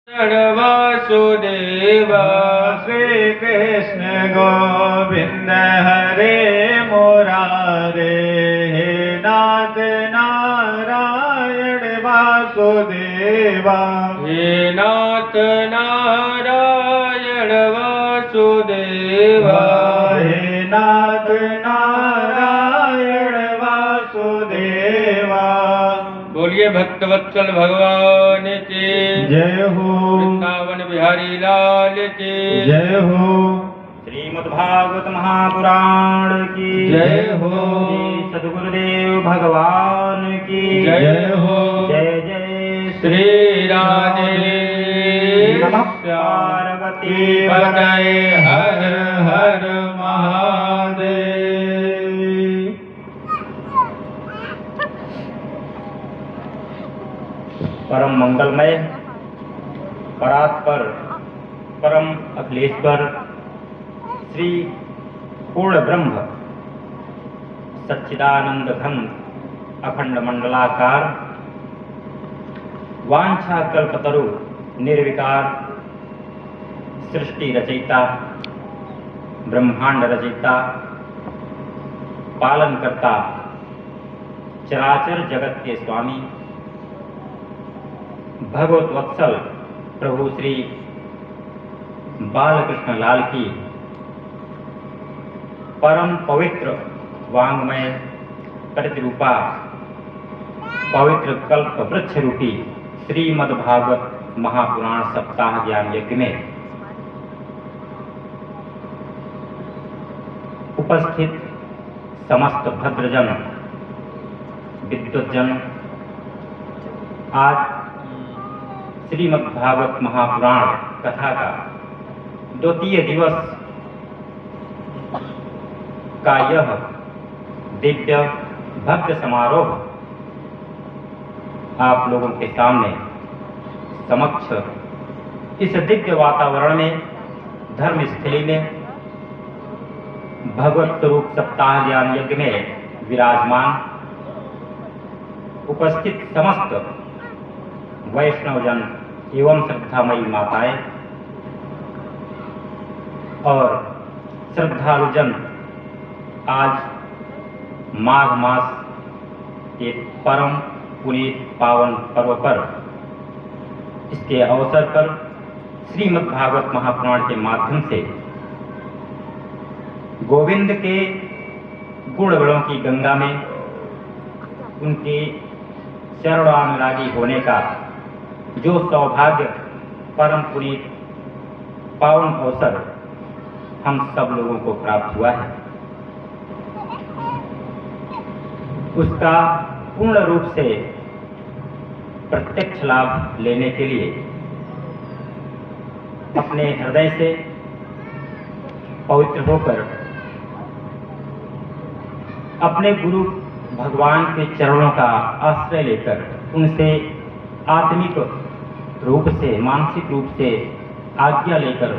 वासुदेव श्री कृष्ण गोविंद हरे मुरारे, हे नाथ नारायण वासुदेवा, हे नाथ नारायण वासुदेवा, हे नाथ नारायण वासुदेवा। बोलिए भक्तवत्सल भगवान की जय हो, वृंदावन बिहारी लाल की जय हो। श्रीमद्भागवत महापुराण की जय हो। सद्गुरुदेव भगवान की जय हो। जय जय श्री राधे नमः पार्वती पतये हर हर महादेव। परम मंगलमय परात्पर परम अखिलेश्वर श्री पूर्ण ब्रह्म सच्चिदानंद घन अखंड मंडलाकार वांछा कल्पतरु निर्विकार सृष्टि रचयिता ब्रह्मांड रचयिता पालनकर्ता चराचर जगत के स्वामी भगवत वत्सल प्रभु श्री बालकृष्ण लाल की परम पवित्र वांग्मय प्रतिरूपा पवित्र कल्प वृक्ष रूपी श्रीमद्भागवत महापुराण सप्ताह ज्ञान यज्ञ में उपस्थित समस्त भद्रजन विद्वज्जन, आज श्रीमद्भागवत महापुराण कथा का द्वितीय दिवस का यह दिव्य भव्य समारोह आप लोगों के सामने समक्ष इस दिव्य वातावरण में धर्मस्थली में भगवत स्वरूप सप्ताह ज्ञान यज्ञ में विराजमान उपस्थित समस्त वैष्णवजन एवं श्रद्धामयी माताएं और श्रद्धालुजन आज माघ मास के परम पुनीत पावन पर्व पर इसके अवसर पर श्रीमद्भागवत महापुराण के माध्यम से गोविंद के गुणगणों की गंगा में उनके चरणानुरागी होने का जो सौभाग्य परम पुनीत पावन अवसर हम सब लोगों को प्राप्त हुआ है, उसका पूर्ण रूप से प्रत्यक्ष लाभ लेने के लिए अपने हृदय से पवित्र होकर अपने गुरु भगवान के चरणों का आश्रय लेकर उनसे आत्मिक रूप से मानसिक रूप से आज्ञा लेकर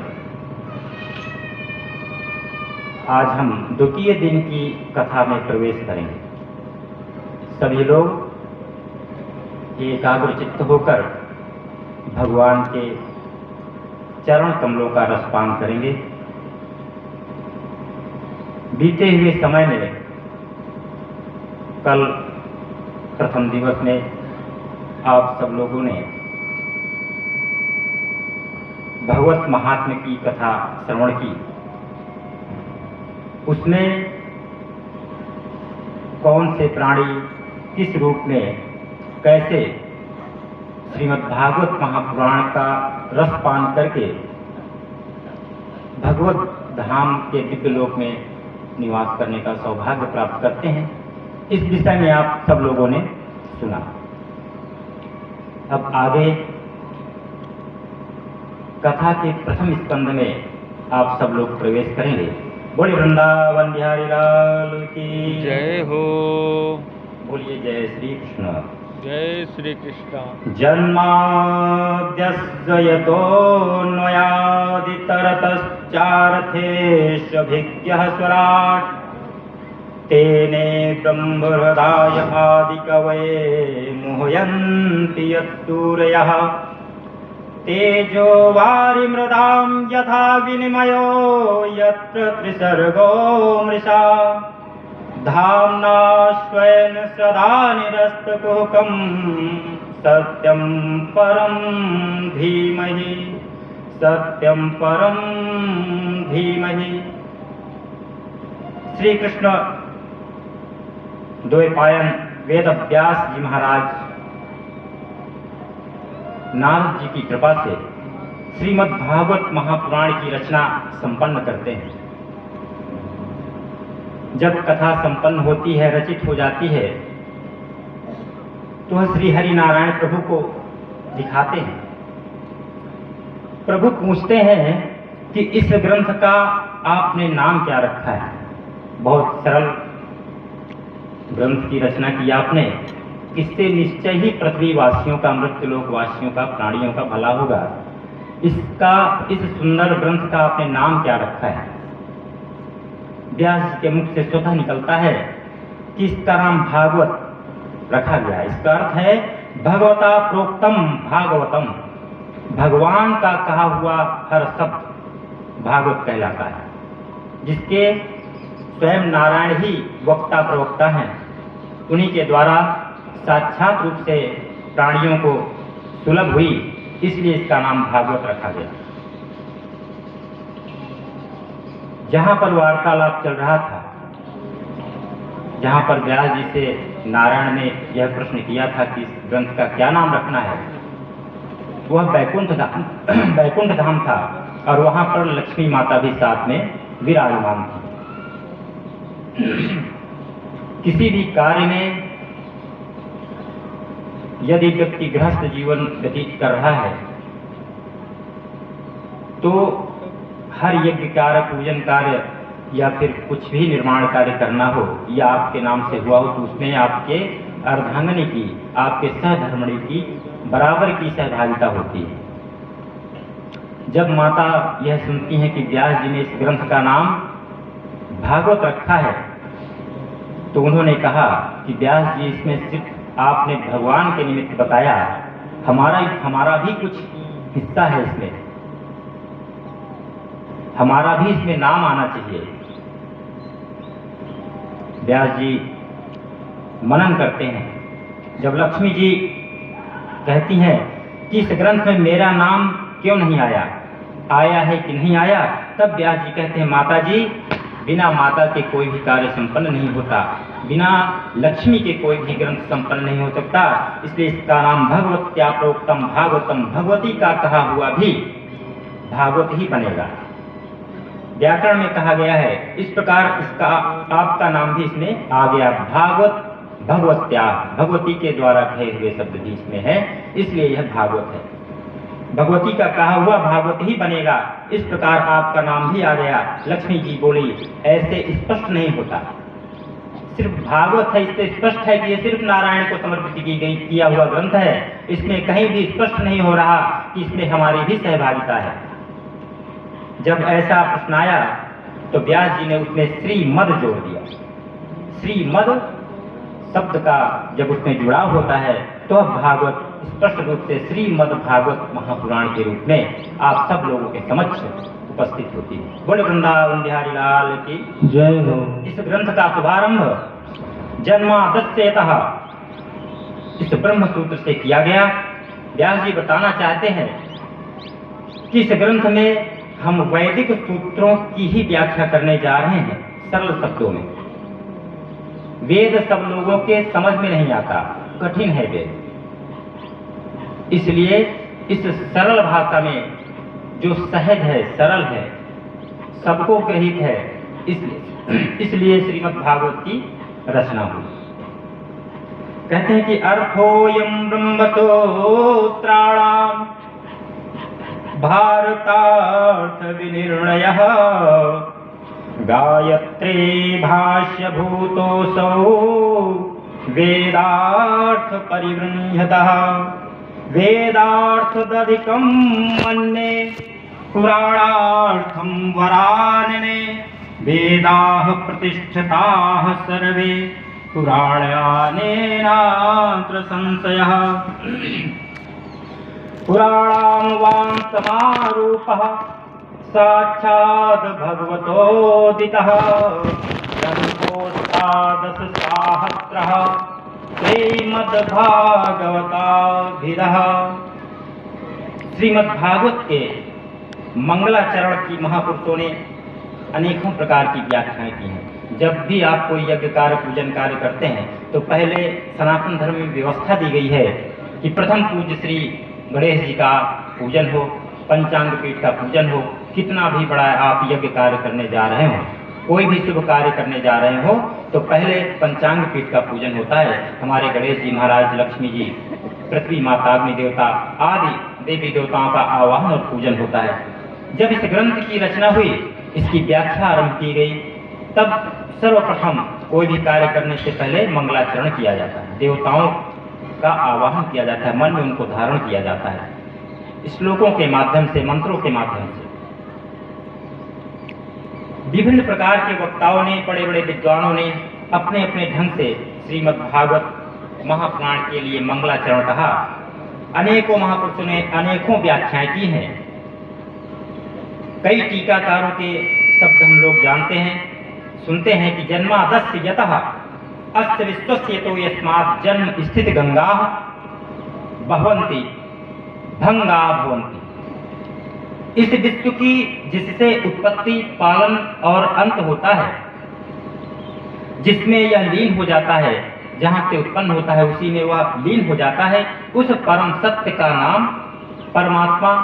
आज हम द्वितीय दिन की कथा में प्रवेश करेंगे। सभी लोग एकाग्र चित्त होकर भगवान के चरण कमलों का रसपान करेंगे। बीते हुए समय में कल प्रथम दिवस में आप सब लोगों ने भगवत महात्म्य की कथा श्रवण की। उसमें कौन से प्राणी किस रूप में कैसे श्रीमद्भागवत महापुराण का रस पान करके भगवत धाम के दिव्य लोक में निवास करने का सौभाग्य प्राप्त करते हैं, इस विषय में आप सब लोगों ने सुना। अब आगे कथा के प्रथम स्कंद में आप सब लोग प्रवेश करेंगे। बोलिए वृंदावन बिहारी लाल की जय हो। बोलिए जय श्री कृष्ण। जय श्री कृष्ण। जन्माद्यस्य यतोऽन्वयादितरतश्चार्थेष्वभिज्ञः स्वराट् तेने ब्रह्महृदाय आदिकवये मोहयन्ति यत्सूरयः तेजो वारिमृदां यथा विनिमयो यत्र त्रिसर्गो मृषा धाम्ना स्वेन सदा निरस्तकुहकं सत्यं परं धीमहि सत्यं परं धीमहि। श्री कृष्ण द्वैपायन वेद व्यास जी महाराज नारद जी की कृपा से श्रीमद् भागवत महापुराण की रचना संपन्न करते हैं। जब कथा संपन्न होती है, रचित हो जाती है, तो श्री हरि नारायण प्रभु को दिखाते हैं। प्रभु पूछते हैं कि इस ग्रंथ का आपने नाम क्या रखा है? बहुत सरल ग्रंथ की रचना की आपने, इससे निश्चय ही पृथ्वी वासियों का, मृत्युलोक वासियों का, प्राणियों का भला होगा। इस सुंदर ग्रंथ का आपने नाम क्या रखा है? व्यास जी के मुख से स्वतः निकलता है कि इसका नाम भागवत रखा गया। इसका अर्थ है भगवता प्रोक्तम भागवतम, भगवान का कहा हुआ हर शब्द भागवत कहलाता है, जिसके स्वयं नारायण ही वक्ता प्रवक्ता हैं। उन्हीं के द्वारा साक्षात रूप से प्राणियों को सुलभ हुई, इसलिए इसका नाम भागवत रखा गया। जहाँ पर वार्तालाप चल रहा था, जहाँ पर व्यास जी से नारायण ने यह प्रश्न किया था कि इस ग्रंथ का क्या नाम रखना है, वह बैकुंठ धाम था और वहाँ पर लक्ष्मी माता भी साथ में विराजमान थी। किसी भी कार्य में यदि व्यक्ति गृहस्थ जीवन व्यतीत कर रहा है, तो हर यज्ञ कार्य, पूजन कार्य या फिर कुछ भी निर्माण कार्य करना हो या आपके नाम से हुआ हो, तो उसमें आपके अर्धांगिनी की, आपके सहधर्मिणी की बराबर की सहभागिता होती है। जब माता यह सुनती हैं कि व्यास जी ने इस ग्रंथ का नाम भागवत रखा है, तो उन्होंने कहा कि व्यास जी, इसमें सिर्फ आपने भगवान के निमित्त बताया, हमारा भी कुछ हिस्सा है इसमें, हमारा भी इसमें नाम आना चाहिए। व्यास जी मनन करते हैं। जब लक्ष्मी जी कहती हैं कि इस ग्रंथ में मेरा नाम क्यों नहीं आया है कि नहीं आया, तब व्यास जी कहते हैं, माता जी, बिना माता के कोई भी कार्य संपन्न नहीं होता, बिना लक्ष्मी के कोई भी ग्रंथ संपन्न नहीं हो सकता, इसलिए इसका नाम भगवत्या प्रोक्तम भागवतम, भगवती का कहा हुआ भी भागवत ही बनेगा। व्याकरण में कहा गया है, इस प्रकार इसका आपका नाम भी इसमें आ गया, भागवत भगवत्या, भगवती के द्वारा कहे हुए शब्द भी इसमें है, इसलिए यह भागवत है। भगवती का कहा हुआ भागवत ही बनेगा, इस प्रकार आपका नाम भी आ गया। लक्ष्मी जी बोली, ऐसे स्पष्ट नहीं होता, सिर्फ भागवत है, इससे स्पष्ट है कि ये सिर्फ नारायण को समर्पित किया हुआ ग्रंथ है। इसमें कहीं भी स्पष्ट नहीं हो रहा कि इसमें हमारी भी सहभागिता है। जब ऐसा प्रश्न आया तो व्यास जी ने उसमें श्रीमद जोड़ दिया। श्रीमद शब्द का जब उसमें जुड़ाव होता है तो अब भागवत स्पष्ट रूप से श्रीमद् भागवत महापुराण के रूप में आप सब लोगों के समक्ष उपस्थित होती है। बोले वृंदावन बिहारी लाल की जय हो। इस ग्रंथ का शुभारंभ जन्मादस्यतः इस ब्रह्म सूत्र से किया गया। व्यास जी बताना चाहते हैं कि इस ग्रंथ में हम वैदिक सूत्रों की ही व्याख्या करने जा रहे हैं, सरल शब्दों में। वेद सब लोगों के समझ में नहीं आता, कठिन है वेद, इसलिए इस सरल भाषा में जो सहज है, सरल है, सबको ग्रहित है, इसलिए श्रीमद् भागवत की रचना हुई। कहते हैं कि अर्थोयम ब्रह्मसूत्राणाम भारतार्थ विनिर्णयः गायत्री भाष्य भूतोऽसौ वेदार्थ परिवृण्यतः वेदार्थदधिकं मन्ये पुराणार्थं वरानने वेदाः प्रतिष्ठिताः सर्वे पुराणानेनात्र संशयः। पुराणानुवां समारूपः साक्षात् भगवतोदितः ग्रन्थोऽष्टादशसाहस्रः श्रीमद्भागवताभिधः। श्रीमद्भागवत के मंगलाचरण की महापुरुषों ने अनेकों प्रकार की व्याख्याएं की हैं। जब भी आप कोई यज्ञ कार्य पूजन कार्य करते हैं तो पहले सनातन धर्म में व्यवस्था दी गई है कि प्रथम पूज्य श्री गणेश जी का पूजन हो, पंचांग पीठ का पूजन हो। कितना भी बड़ा आप यज्ञ कार्य करने जा रहे हो, कोई भी शुभ कार्य करने जा रहे हो तो पहले पंचांग पीठ का पूजन होता है। हमारे गणेश जी महाराज, लक्ष्मी जी, पृथ्वी माता, अग्नि देवता आदि देवी देवताओं का आवाहन और पूजन होता है। जब इस ग्रंथ की रचना हुई, इसकी व्याख्या आरंभ की गई, तब सर्वप्रथम कोई भी कार्य करने से पहले मंगलाचरण किया जाता है, देवताओं का आवाहन किया जाता है, मन में उनको धारण किया जाता है श्लोकों के माध्यम से, मंत्रों के माध्यम से। विभिन्न प्रकार के वक्ताओं ने, बड़े बड़े विद्वानों ने अपने अपने ढंग से श्रीमद्भागवत महापुराण के लिए मंगलाचरण कहा। अनेकों महापुरुषों ने अनेकों व्याख्याएं की हैं। कई टीकाकारों के शब्द हम लोग जानते हैं, सुनते हैं कि जन्मादस्य यतः अस्य विश्वस्य तो यस्मात् जन्म स्थित गंगा बहवंती भंगा भवंती। इस विश्व की जिससे उत्पत्ति, पालन और अंत होता है, जिसमें यह लीन हो जाता है, जहां से उत्पन्न होता है उसी में वह लीन हो जाता है, उस परम सत्य का नाम परमात्मा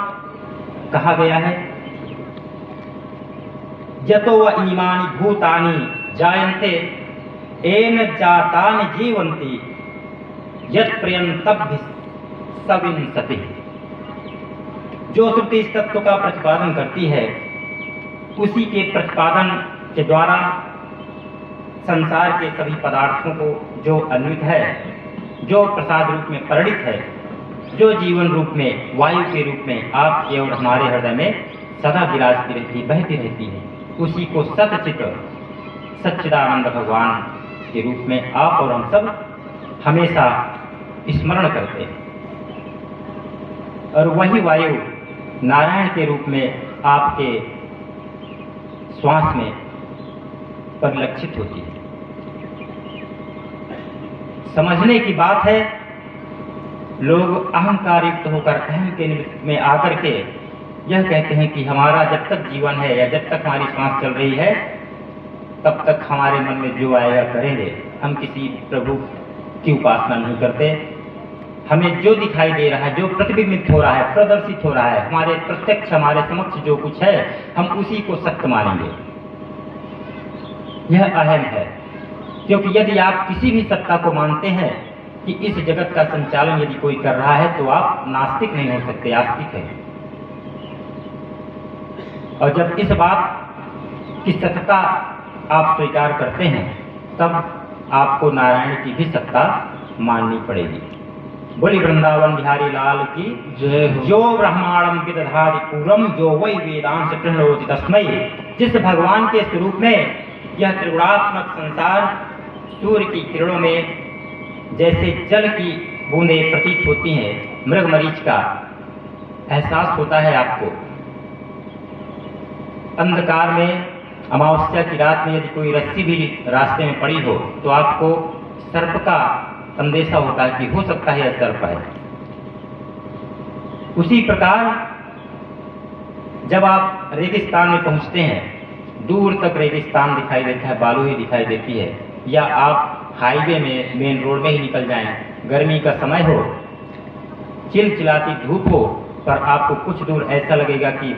कहा गया है। यतो व इमानि भूतानि जायन्ते येन जातानि जीवन्ति यत् पर्यन्तभ्य सविंशति। जो श्रुति इस तत्व का प्रतिपादन करती है, उसी के प्रतिपादन के द्वारा संसार के सभी पदार्थों को जो अन्वित है, जो प्रसाद रूप में परिणित है, जो जीवन रूप में, वायु के रूप में आपके और हमारे हृदय में सदा विराजती रहती, बहती रहती है, उसी को सतचित सच्चिदानंद भगवान के रूप में आप और हम सब हमेशा स्मरण करते हैं। और वही वायु नारायण के रूप में आपके श्वास में परिलक्षित होती है। समझने की बात है, लोग अहंकार युक्त होकर अहम के निमित्त में आकर के यह कहते हैं कि हमारा जब तक जीवन है या जब तक हमारी श्वास चल रही है तब तक हमारे मन में जो आएगा करेंगे। हम किसी प्रभु की उपासना नहीं करते। हमें जो दिखाई दे रहा है, जो प्रतिबिंबित हो रहा है, प्रदर्शित हो रहा है, हमारे प्रत्यक्ष, हमारे समक्ष जो कुछ है, हम उसी को सत्य मानेंगे। यह अहम है, क्योंकि यदि आप किसी भी सत्ता को मानते हैं कि इस जगत का संचालन यदि कोई कर रहा है तो आप नास्तिक नहीं हो सकते, आस्तिक हैं। और जब इस बात की सत्ता आप स्वीकार करते हैं तब आपको नारायण की भी सत्ता माननी पड़ेगी। बोली वृंदावन बिहारी लाल की जय हो। जो ब्रह्मांडम विदधाति पूरम जो वै वेदांश प्रणोति तस्मै। जिस भगवान के स्वरूप में यह त्रिगुणात्मक संसार सूर्य की किरणों में जैसे जल की बूंदें प्रतीत होती हैं, मृगमरीच का एहसास होता है आपको। अंधकार में, अमावस्या की रात में यदि कोई रस्सी भी रास्ते में पड़ी हो तो आपको सर्प का संदेशा होता है कि हो सकता है यह सर्प है। उसी प्रकार जब आप रेगिस्तान में पहुंचते हैं, दूर तक रेगिस्तान दिखाई देता है, बालू ही दिखाई देती है, या आप हाईवे में, मेन रोड में ही निकल जाएं, गर्मी का समय हो, चिलचिलाती धूप हो, पर आपको कुछ दूर ऐसा लगेगा कि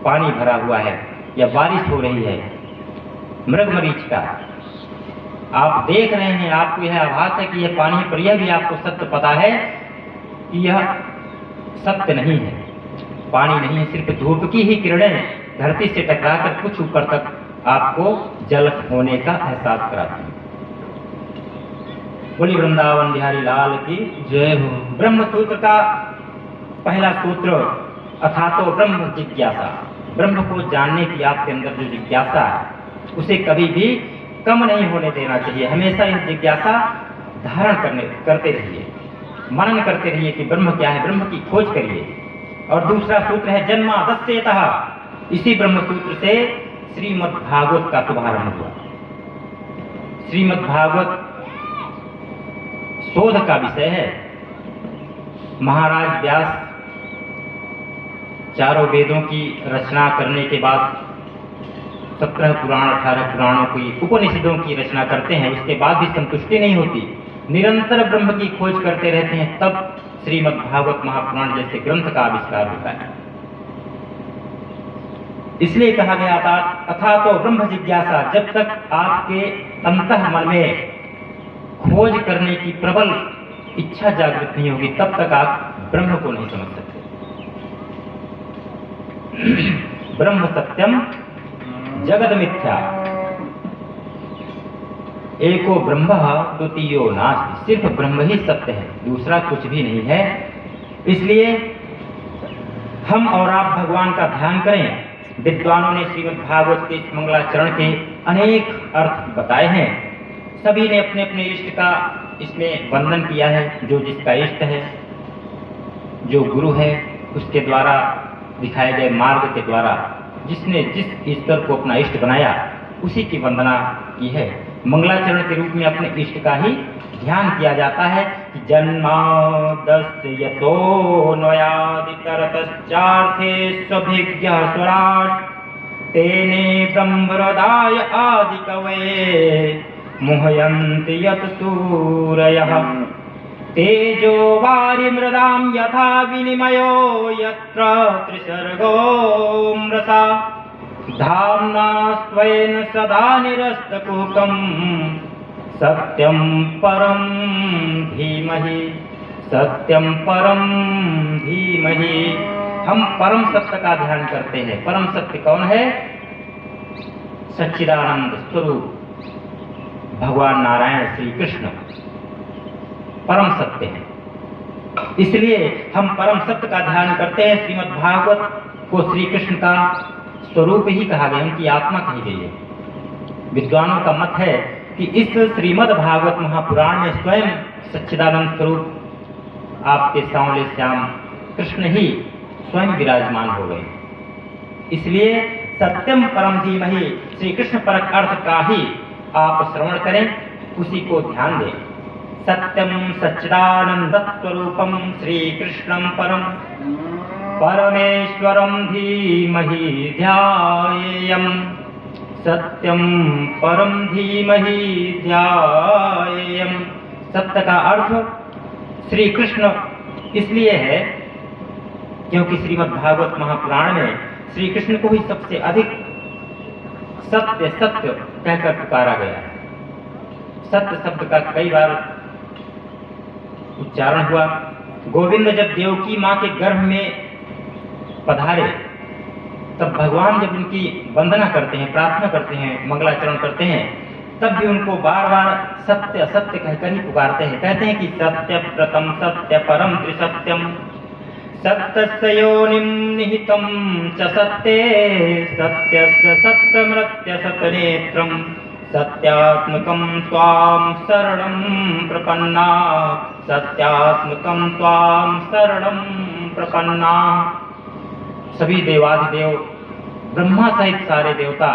पानी भरा हुआ है या बारिश हो रही है। मृगमरीच का आप देख रहे हैं, आपको यह आभास है कि यह पानी है, पर यह भी आपको सत्य पता है कि यह सत्य नहीं है, पानी नहीं है, सिर्फ धूप की ही किरणें धरती से टकराकर कुछ ऊपर तक आपको जल होने का एहसास कराती है। बोली वृंदावन बिहारी लाल की जय हो। ब्रह्म सूत्र का पहला सूत्र अथातो ब्रह्म जिज्ञासा। ब्रह्म को जानने की आपके अंदर जो जिज्ञासा है उसे कभी भी कम नहीं होने देना चाहिए। हमेशा यह जिज्ञासा धारण करते रहिए। मनन करते रहिए कि ब्रह्म क्या है, ब्रह्म की खोज करिए। और दूसरा सूत्र है जन्मादस्यतः, इसी ब्रह्म सूत्र से श्रीमद् भागवत का शुभारंभ हुआ। श्रीमद् भागवत शोध का विषय है। महाराज व्यास चारों वेदों की रचना करने के बाद 17 पुराण 18 पुराणों की उपनिषदों की रचना करते हैं, उसके बाद भी संतुष्टि नहीं होती, निरंतर ब्रह्म की खोज करते रहते हैं, तब श्रीमद् भागवत महापुराण जैसे ग्रंथ का आविष्कार होता है। इसलिए कहा गया था अथा तो ब्रह्म जिज्ञासा, जब तक आपके अंतः मन में खोज करने की प्रबल इच्छा जागृत नहीं होगी, तब तक आप ब्रह्म को नहीं समझ सकते। ब्रह्म सत्यम जगद मिथ्या, एको ब्रह्म द्वितीयो नास्ति, सिर्फ ब्रह्म ही सत्य है, दूसरा कुछ भी नहीं है। इसलिए हम और आप भगवान का ध्यान करें। विद्वानों ने श्रीमद् भागवत के इस मंगलाचरण के अनेक अर्थ बताए हैं। सभी ने अपने अपने इष्ट का इसमें वंदन किया है। जो जिसका इष्ट है, जो गुरु है, उसके द्वारा दिखाए गए मार्ग के द्वारा जिसने जिस ईश्वर को अपना इष्ट बनाया, उसी की वंदना की है। मंगलाचरण के रूप में अपने इष्ट का ही ध्यान किया जाता है कि जन्मादस्य यतो नयादितरतश्चार्थे स्वभिज्ञः स्वराट् तेने ब्रह्महृदाय आदिकवये मुह्यन्ति यत् सूरयः तेजो वारिमृदां यथा विनिमयो यत्र त्रिसर्गो मृषा धाम्ना स्वेन सदा निरस्तकुहकं सत्यं परं धीमहि, सत्यं परं धीमहि। हम परम सत्य का ध्यान करते हैं। परम सत्य कौन है? सच्चिदानंद स्वरूप भगवान नारायण श्री कृष्ण परम सत्य है। इसलिए हम परम सत्य का ध्यान करते हैं। श्रीमद् भागवत को श्री कृष्ण का स्वरूप ही कहा गया, उनकी आत्मा कही गई है। विद्वानों का मत है कि इस श्रीमद् भागवत महापुराण में स्वयं सच्चिदानंद स्वरूप आपके सांवले श्याम कृष्ण ही स्वयं विराजमान हो गए। इसलिए सत्यम परम धीमहि, श्री कृष्ण परक अर्थ का ही आप श्रवण करें, उसी को ध्यान दें। सत्यम सच्चिदानंद स्वरूपम श्री कृष्णम परम परमेश्वरम धीमहि ध्यायेयम्, सत्यम परम धीमहि ध्यायेयम्। सत्य का अर्थ श्री कृष्ण इसलिए है क्योंकि श्रीमद् भागवत महापुराण में श्री कृष्ण को ही सबसे अधिक सत्य सत्य कहकर पुकारा गया। सत्य शब्द का कई बार उच्चारण हुआ। गोविंद जब देवकी माँ के गर्भ में पधारे, तब भगवान जब उनकी वंदना करते हैं, प्रार्थना करते हैं, मंगलाचरण करते हैं, तब भी उनको बार बार सत्य सत्य कहकर ही पुकारते हैं। कहते हैं कि सत्य प्रथम सत्य परम त्रिसत्यम, सत्यस्य योनिं निहितं च सत्ये, सत्यस्य सत्यमृत्य सतनेत्रं, सत्यात्मकं त्वां शरणं प्रपन्ना, सत्यात्मकं त्वां शरणं प्रपन्ना। सभी देवाधिदेव ब्रह्मा सहित सारे देवता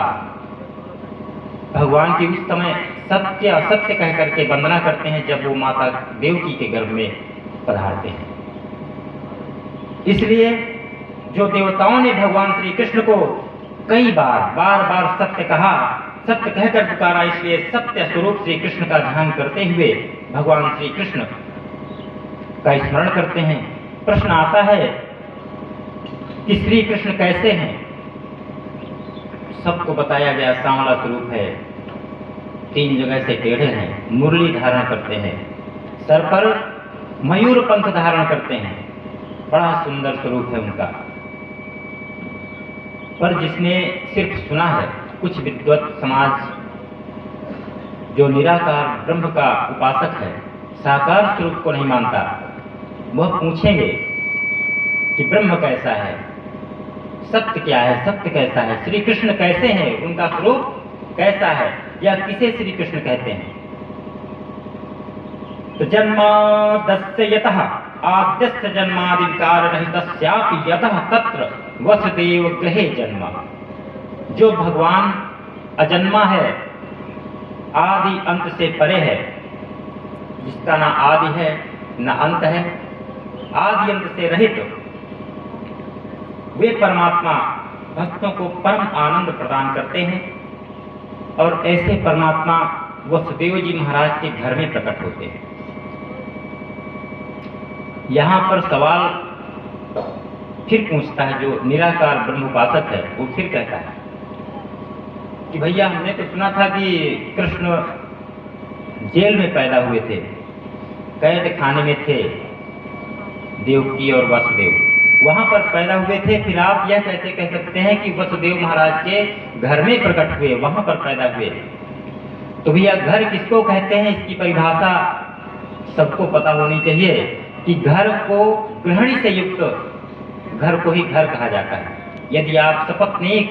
भगवान की उस समय सत्य असत्य कह करके वंदना करते हैं जब वो माता देवकी के गर्भ में पधारते हैं। इसलिए जो देवताओं ने भगवान श्री कृष्ण को कई बार सत्य कहा, सत्य कहकर पुकारा, इसलिए सत्य स्वरूप श्री कृष्ण का ध्यान करते हुए भगवान श्री कृष्ण का स्मरण करते हैं। प्रश्न आता है कि श्री कृष्ण कैसे हैं? सबको बताया गया सांवला स्वरूप है, 3 जगह से टेढ़े हैं, मुरली धारण करते हैं, सर पर मयूर पंख धारण करते हैं, बड़ा सुंदर स्वरूप है उनका। पर जिसने सिर्फ सुना है, कुछ विद्वत समाज जो निराकार ब्रह्म का उपासक है, साकार स्वरूप को नहीं मानता, वह पूछेंगे कि ब्रह्म कैसा है, सत्य क्या है, सत्य कैसा है, श्री कृष्ण कैसे हैं, उनका स्वरूप कैसा है, या किसे श्री कृष्ण कहते हैं। तो जन्मादस्य यतः आद्यस्य जन्मादि विकार रहितस्यापि यतः तत्र वसुदेव गृहे जन्म। जो भगवान अजन्मा है, आदि अंत से परे है, जिसका ना आदि है न अंत है, आदि अंत से रहित, वे परमात्मा भक्तों को परम आनंद प्रदान करते हैं। और ऐसे परमात्मा वसुदेव जी महाराज के घर में प्रकट होते हैं। यहाँ पर सवाल फिर पूछता है जो निराकार ब्रह्मोपासक है, वो फिर कहता है कि भैया हमने तो सुना था कि कृष्ण जेल में पैदा हुए थे, कैद खाने में थे, देवकी और वसुदेव वहां पर पैदा हुए थे, फिर आप यह कैसे कह सकते हैं कि वसुदेव महाराज के घर में प्रकट हुए, वहां पर पैदा हुए? तो भैया घर किसको कहते हैं, इसकी परिभाषा सबको पता होनी चाहिए कि घर को गृहिणी से युक्त घर को ही घर कहा जाता है। यदि आप सपत्नीक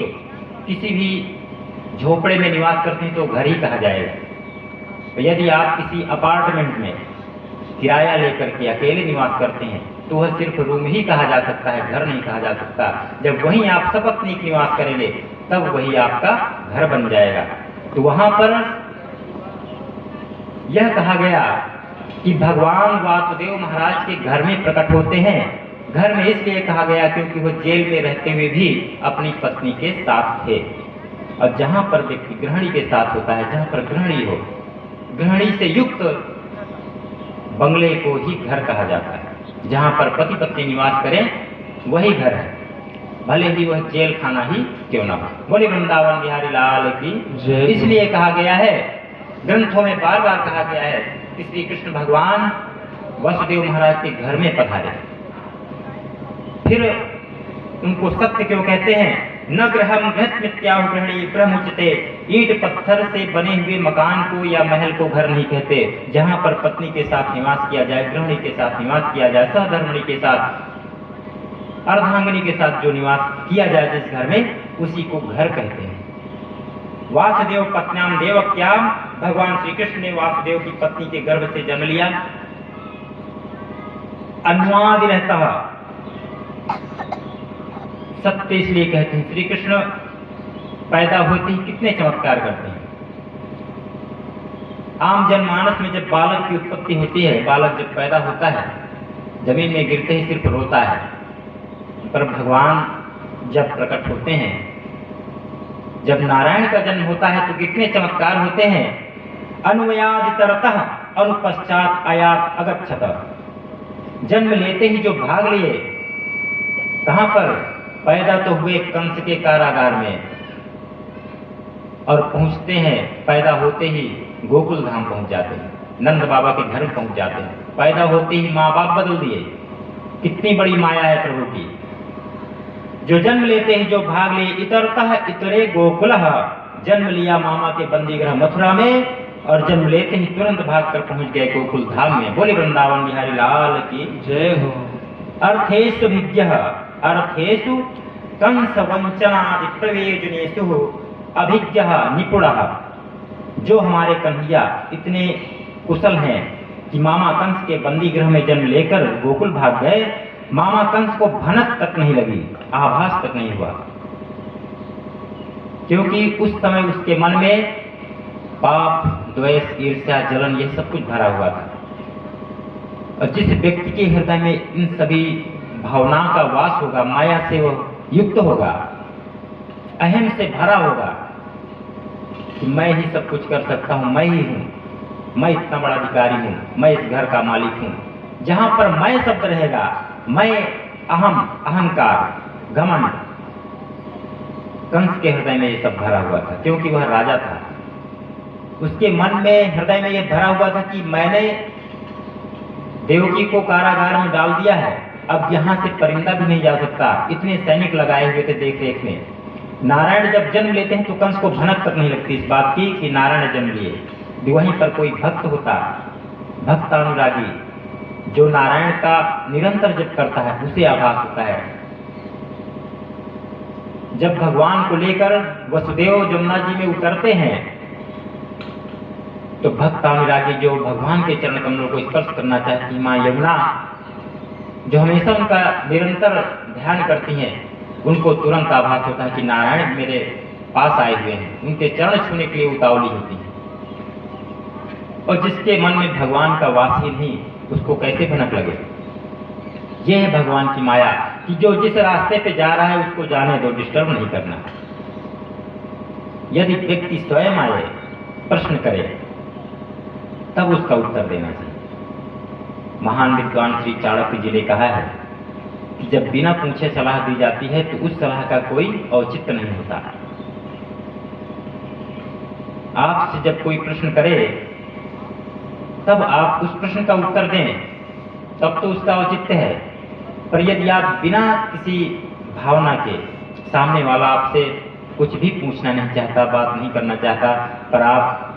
किसी भी झोपड़े में निवास करते हैं तो घर ही कहा जाएगा। तो यदि आप किसी अपार्टमेंट में किराया लेकर के अकेले निवास करते हैं तो वह सिर्फ रूम ही कहा जा सकता है, घर नहीं कहा जा सकता। जब वहीं आप सपत्नीक निवास करेंगे तब वही आपका घर बन जाएगा। तो वहां पर यह कहा गया कि भगवान वासुदेव महाराज के घर में प्रकट होते हैं। घर में इसलिए कहा गया क्योंकि वो जेल में रहते हुए भी अपनी पत्नी के साथ थे। और जहां पर व्यक्ति गृहिणी के साथ होता है, जहां पर गृहिणी हो, गृहिणी से युक्त बंगले को ही घर कहा जाता है। जहां पर पति पत्नी निवास करें वही घर है, भले ही वह जेल खाना ही क्यों ना हो। बोले वृंदावन बिहारी लाल की जय। इसलिए कहा गया है, ग्रंथों में बार बार कहा गया है कि श्री कृष्ण भगवान वसुदेव महाराज के घर में पधारे। फिर उनको सत्य क्यों कहते हैं? न गृहम घृतमित्याहु गृहिणी ब्रह्मुच्यते। ईंट पत्थर से बने हुए मकान को या महल को घर नहीं कहते। जहां पर पत्नी के साथ निवास किया जाए, गृहिणी के साथ निवास किया जाए, सहधर्मिणी के साथ, अर्धांगिनी के साथ जो निवास किया जाए जिस घर में, उसी को घर कहते हैं। वासुदेव पत्न्याम देवक्याम, भगवान श्री कृष्ण ने वासुदेव की पत्नी के गर्भ से जन्म लिया। अनुवाद रहता है, सत्य इसलिए कहते हैं श्री कृष्ण पैदा होते ही कितने चमत्कार करते हैं। आम जनमानस में जब बालक की उत्पत्ति होती है, बालक जब पैदा होता है, जमीन में गिरते ही सिर्फ रोता है, पर भगवान जब प्रकट होते हैं, जब नारायण का जन्म होता है तो कितने चमत्कार होते हैं। अन्वयादितरतः अनुपश्चात आयात अगच्छत। जन्म लेते ही जो भाग लिए, कहां पर? पैदा तो हुए कंस के कारागार में, और पहुंचते हैं, पैदा होते ही गोकुल धाम पहुंच जाते हैं, नंद बाबा के घर पहुंच जाते हैं। पैदा होते ही माँ बाप बदल दिए। कितनी बड़ी माया है प्रभु की। जो जन्म लेते ही जो भाग लिए, इतरतः इतरे गोकुलः, जन्म लिया मामा के बंदी गृह मथुरा में, और जन्म लेते ही तुरंत भाग कर पहुंच गए गोकुल धाम में। बोले वृंदावन बिहारी लाल की जय हो। अर्थेषु विज्ञः, अर्थेषु कंस वंचनादि प्रयोजनेषु अभिज्ञः निपुणः। जो हमारे कन्हैया इतने कुशल हैं कि मामा कंस के बंदी गृह में जन्म लेकर गोकुल भाग गए, मामा कंस को भनक तक नहीं लगी, आभास तक नहीं हुआ, क्योंकि उस समय उसके मन में पाप, द्वेष, ईर्ष्या, जलन यह सब कुछ भरा हुआ था। और जिस व्यक्ति के हृदय में इन सभी भावनाओं का वास होगा, माया से वो युक्त होगा, अहम से भरा होगा कि मैं ही सब कुछ कर सकता हूं, मैं ही हूं, मैं इतना बड़ा अधिकारी हूं, मैं इस घर का मालिक हूं। जहां पर मैं शब्द रहेगा, मैं, अहम, अहंकार, घमंड, कंस के हृदय में ये सब भरा हुआ था, क्योंकि वह राजा था। उसके मन में, हृदय में यह भरा हुआ था कि मैंने देवकी को कारागार में डाल दिया है, अब यहाँ से परिंदा भी नहीं जा सकता। इतने सैनिक लगाए हुए थे देख रेख में। नारायण जब जन्म लेते हैं तो कंस को भनक तक नहीं लगती इस बात की कि नारायण जन्म लिए। वहीं पर कोई भक्त होता, भक्तानुरागी, जो नारायण का निरंतर जप करता है, उसे आभास होता है। जब भगवान को लेकर वसुदेव जमुना जी में उतरते हैं तो भक्त अनुरागी जो भगवान के चरण कमलों को स्पर्श करना चाहती माँ यमुना, जो हमेशा उनका निरंतर ध्यान करती हैं, उनको तुरंत आभास होता है कि नारायण मेरे पास आए हुए हैं, उनके चरण छूने के लिए उतावली होती है। और जिसके मन में भगवान का वास ही नहीं, उसको कैसे भनक लगे। यह है भगवान की माया कि जो जिस रास्ते पे जा रहा है उसको जाने दो, डिस्टर्ब नहीं करना। यदि व्यक्ति स्वयं आए, प्रश्न करे, तब उसका उत्तर देना चाहिए। महान विद्वान श्री चाणक्य जी ने कहा है कि जब बिना पूछे सलाह दी जाती है तो उस सलाह का कोई औचित्य नहीं होता। आपसे जब कोई प्रश्न करे तब आप उस प्रश्न का उत्तर दें, तब तो उसका औचित्य है। पर यदि आप बिना किसी भावना के, सामने वाला आपसे कुछ भी पूछना नहीं चाहता, बात नहीं करना चाहता, पर आप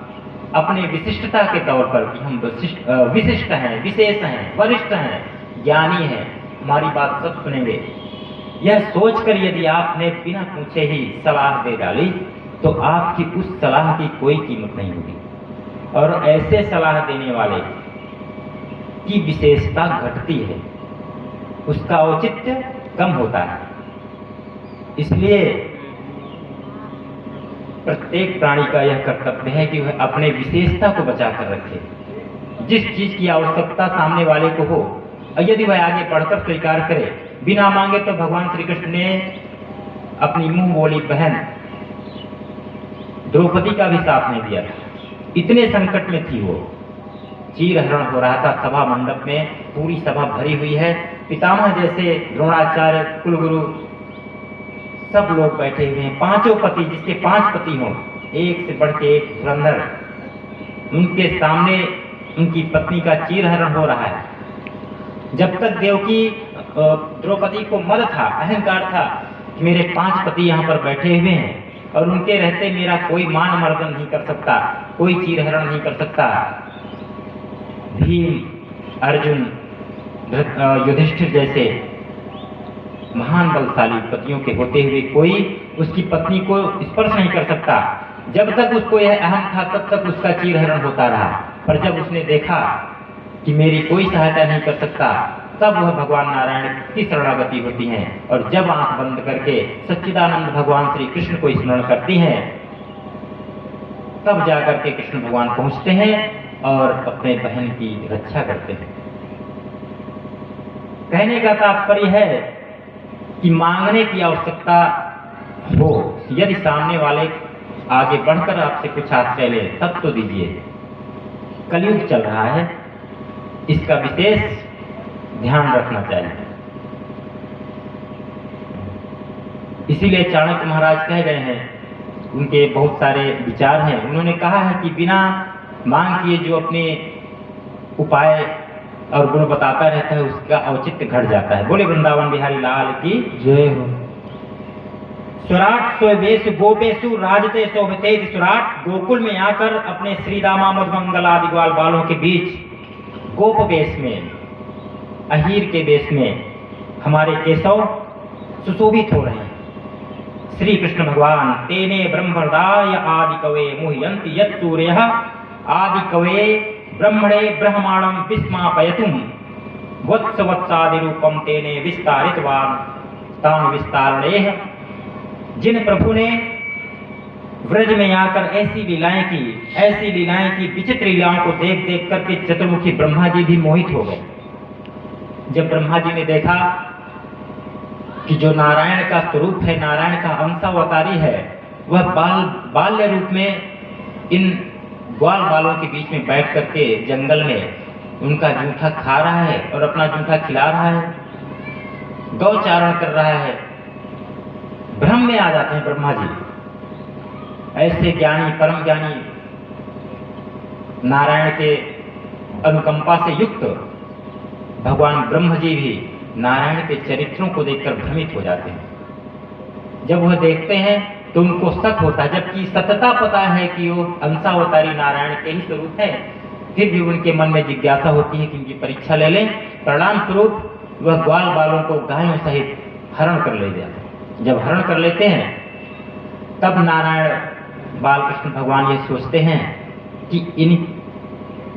अपने विशिष्टता के तौर पर कि हम विशिष्ट हैं, विशेष हैं, वरिष्ठ हैं, ज्ञानी हैं, हमारी बात सब सुनेंगे, यह सोचकर यदि आपने बिना पूछे ही सलाह दे डाली तो आपकी उस सलाह की कोई कीमत नहीं होगी। और ऐसे सलाह देने वाले की विशेषता घटती है, उसका औचित्य कम होता है। इसलिए प्रत्येक प्राणी का यह कर्तव्य है कि वह अपने विशेषता को बचाकर रखे। जिस चीज की आवश्यकता सामने वाले को हो, और यदि वह आगे बढ़कर स्वीकार करे बिना मांगे, तो भगवान श्री कृष्ण ने अपनी मुंह बोली बहन द्रौपदी का भी साथ नहीं दिया। इतने संकट में थी वो, चीरहरण हो रहा था सभा मंडप में, पूरी सभा भरी हुई है, पितामह जैसे द्रोणाचार्य, कुलगुरु सब लोग बैठे हुए हैं, पांचों पति, जिसके 5 पति हों, एक से बढ़ के एक धुरंधर, उनके सामने उनकी पत्नी का चीरहरण हो रहा है। जब तक देवकी द्रौपदी को मद था, अहंकार था कि मेरे 5 पति यहाँ पर बैठे हुए हैं और उनके रहते मेरा कोई मान मर्दन नहीं कर सकता, कोई चीरहरण नहीं कर सकता। भीम, अर्जुन, युधिष्ठिर जैसे महान बलशाली पतियों के होते हुए कोई उसकी पत्नी को स्पर्श नहीं कर सकता। जब तक उसको यह अहम था तब तक उसका चीरहरण होता रहा, पर जब उसने देखा कि मेरी कोई सहायता नहीं कर सकता, तब वह भगवान नारायण की शरणागति होती हैं। और जब आंख बंद करके सच्चिदानंद भगवान श्री कृष्ण को स्मरण करती हैं, तब जाकर के कृष्ण भगवान पहुंचते हैं और अपने बहन की रक्षा करते हैं। कहने का तात्पर्य है कि मांगने की आवश्यकता हो, यदि सामने वाले आगे बढ़कर आपसे कुछ आश्रय ले तब तो दीजिए। कलयुग चल रहा है, इसका विशेष ध्यान रखना चाहिए। इसीलिए चाणक्य महाराज कह गए हैं, उनके बहुत सारे विचार हैं, उन्होंने कहा है कि बिना मांग किए जो अपने उपाय और गुण बताता रहता है उसका औचित्य घट जाता है। बोले वृंदावन बिहारी लाल की जय हो। सुराट सोवेश गोपेशु राजते शोभते सुराट, गोकुल में आकर अपने श्री रामा मधुमंगल आदि ग्वाल बालों के बीच गोप वेश में, अहीर के वेश में हमारे केशव सुशोभित हो रहे हैं। श्री कृष्ण भगवान तेने ब्रह्मदाय आदि कवे मुह्यंति यत् सूर्यः आदि कवे ब्रह्मणे ब्रह्माणं विस्मापयतुं वत्स वत्सादि रूपम तेने विस्तारितवान तान विस्तारणेह। जिन प्रभु ने व्रज में आकर ऐसी लीलाएं की विचित्र लीलाओं को देख देख करके चतुर्मुखी ब्रह्मा जी भी मोहित हो गए। जब ब्रह्मा जी ने देखा कि जो नारायण का स्वरूप है, नारायण का अंशावतारी है, वह बाल्य रूप में इन ग्वाल बालों के बीच में बैठ करके जंगल में उनका जूठा खा रहा है और अपना जूठा खिला रहा है, गौचारण कर रहा है, भ्रम में आ जाते हैं ब्रह्मा जी। ऐसे ज्ञानी, परम ज्ञानी, नारायण के अनुकंपा से युक्त भगवान ब्रह्म जी भी नारायण के चरित्रों को देखकर भ्रमित हो जाते हैं। जब वह देखते हैं तो उनको शक होता है, जबकि सतता पता है कि वो अंशावतारी नारायण के ही स्वरूप है, फिर भी उनके मन में जिज्ञासा होती है कि उनकी परीक्षा ले लें। परिणाम स्वरूप वह ग्वाल बालों को गायों सहित हरण कर ले जाते हैं। जब हरण कर लेते हैं तब नारायण बालकृष्ण भगवान ये सोचते हैं कि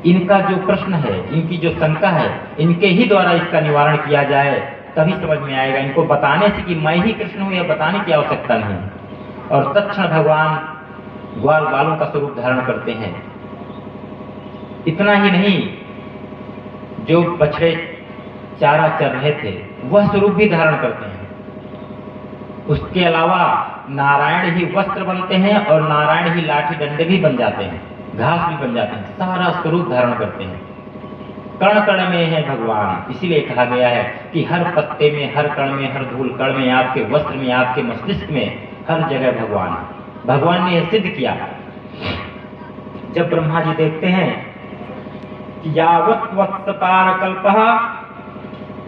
इनका जो प्रश्न है, इनकी जो शंका है, इनके ही द्वारा इसका निवारण किया जाए, तभी समझ में आएगा। इनको बताने से कि मैं ही कृष्ण हूँ, यह बताने की आवश्यकता नहीं। और तत्क्षण भगवान ग्वाल बालों का स्वरूप धारण करते हैं। इतना ही नहीं, जो बछड़े चारा चर रहे थे वह स्वरूप भी धारण करते हैं। उसके अलावा नारायण ही वस्त्र बनते हैं और नारायण ही लाठी डंडे भी बन जाते हैं, घास भी बन जाते हैं, सारा स्वरूप धारण करते हैं। कण कण में है भगवान, इसीलिए कहा गया है कि हर पत्ते में, हर कण में, हर धूल कण में, आपके वस्त्र में, आपके मस्तिष्क में, हर जगह भगवान। भगवान ने यह सिद्ध किया। जब ब्रह्मा जी देखते हैं कि यावत् वत्सपार कल्पः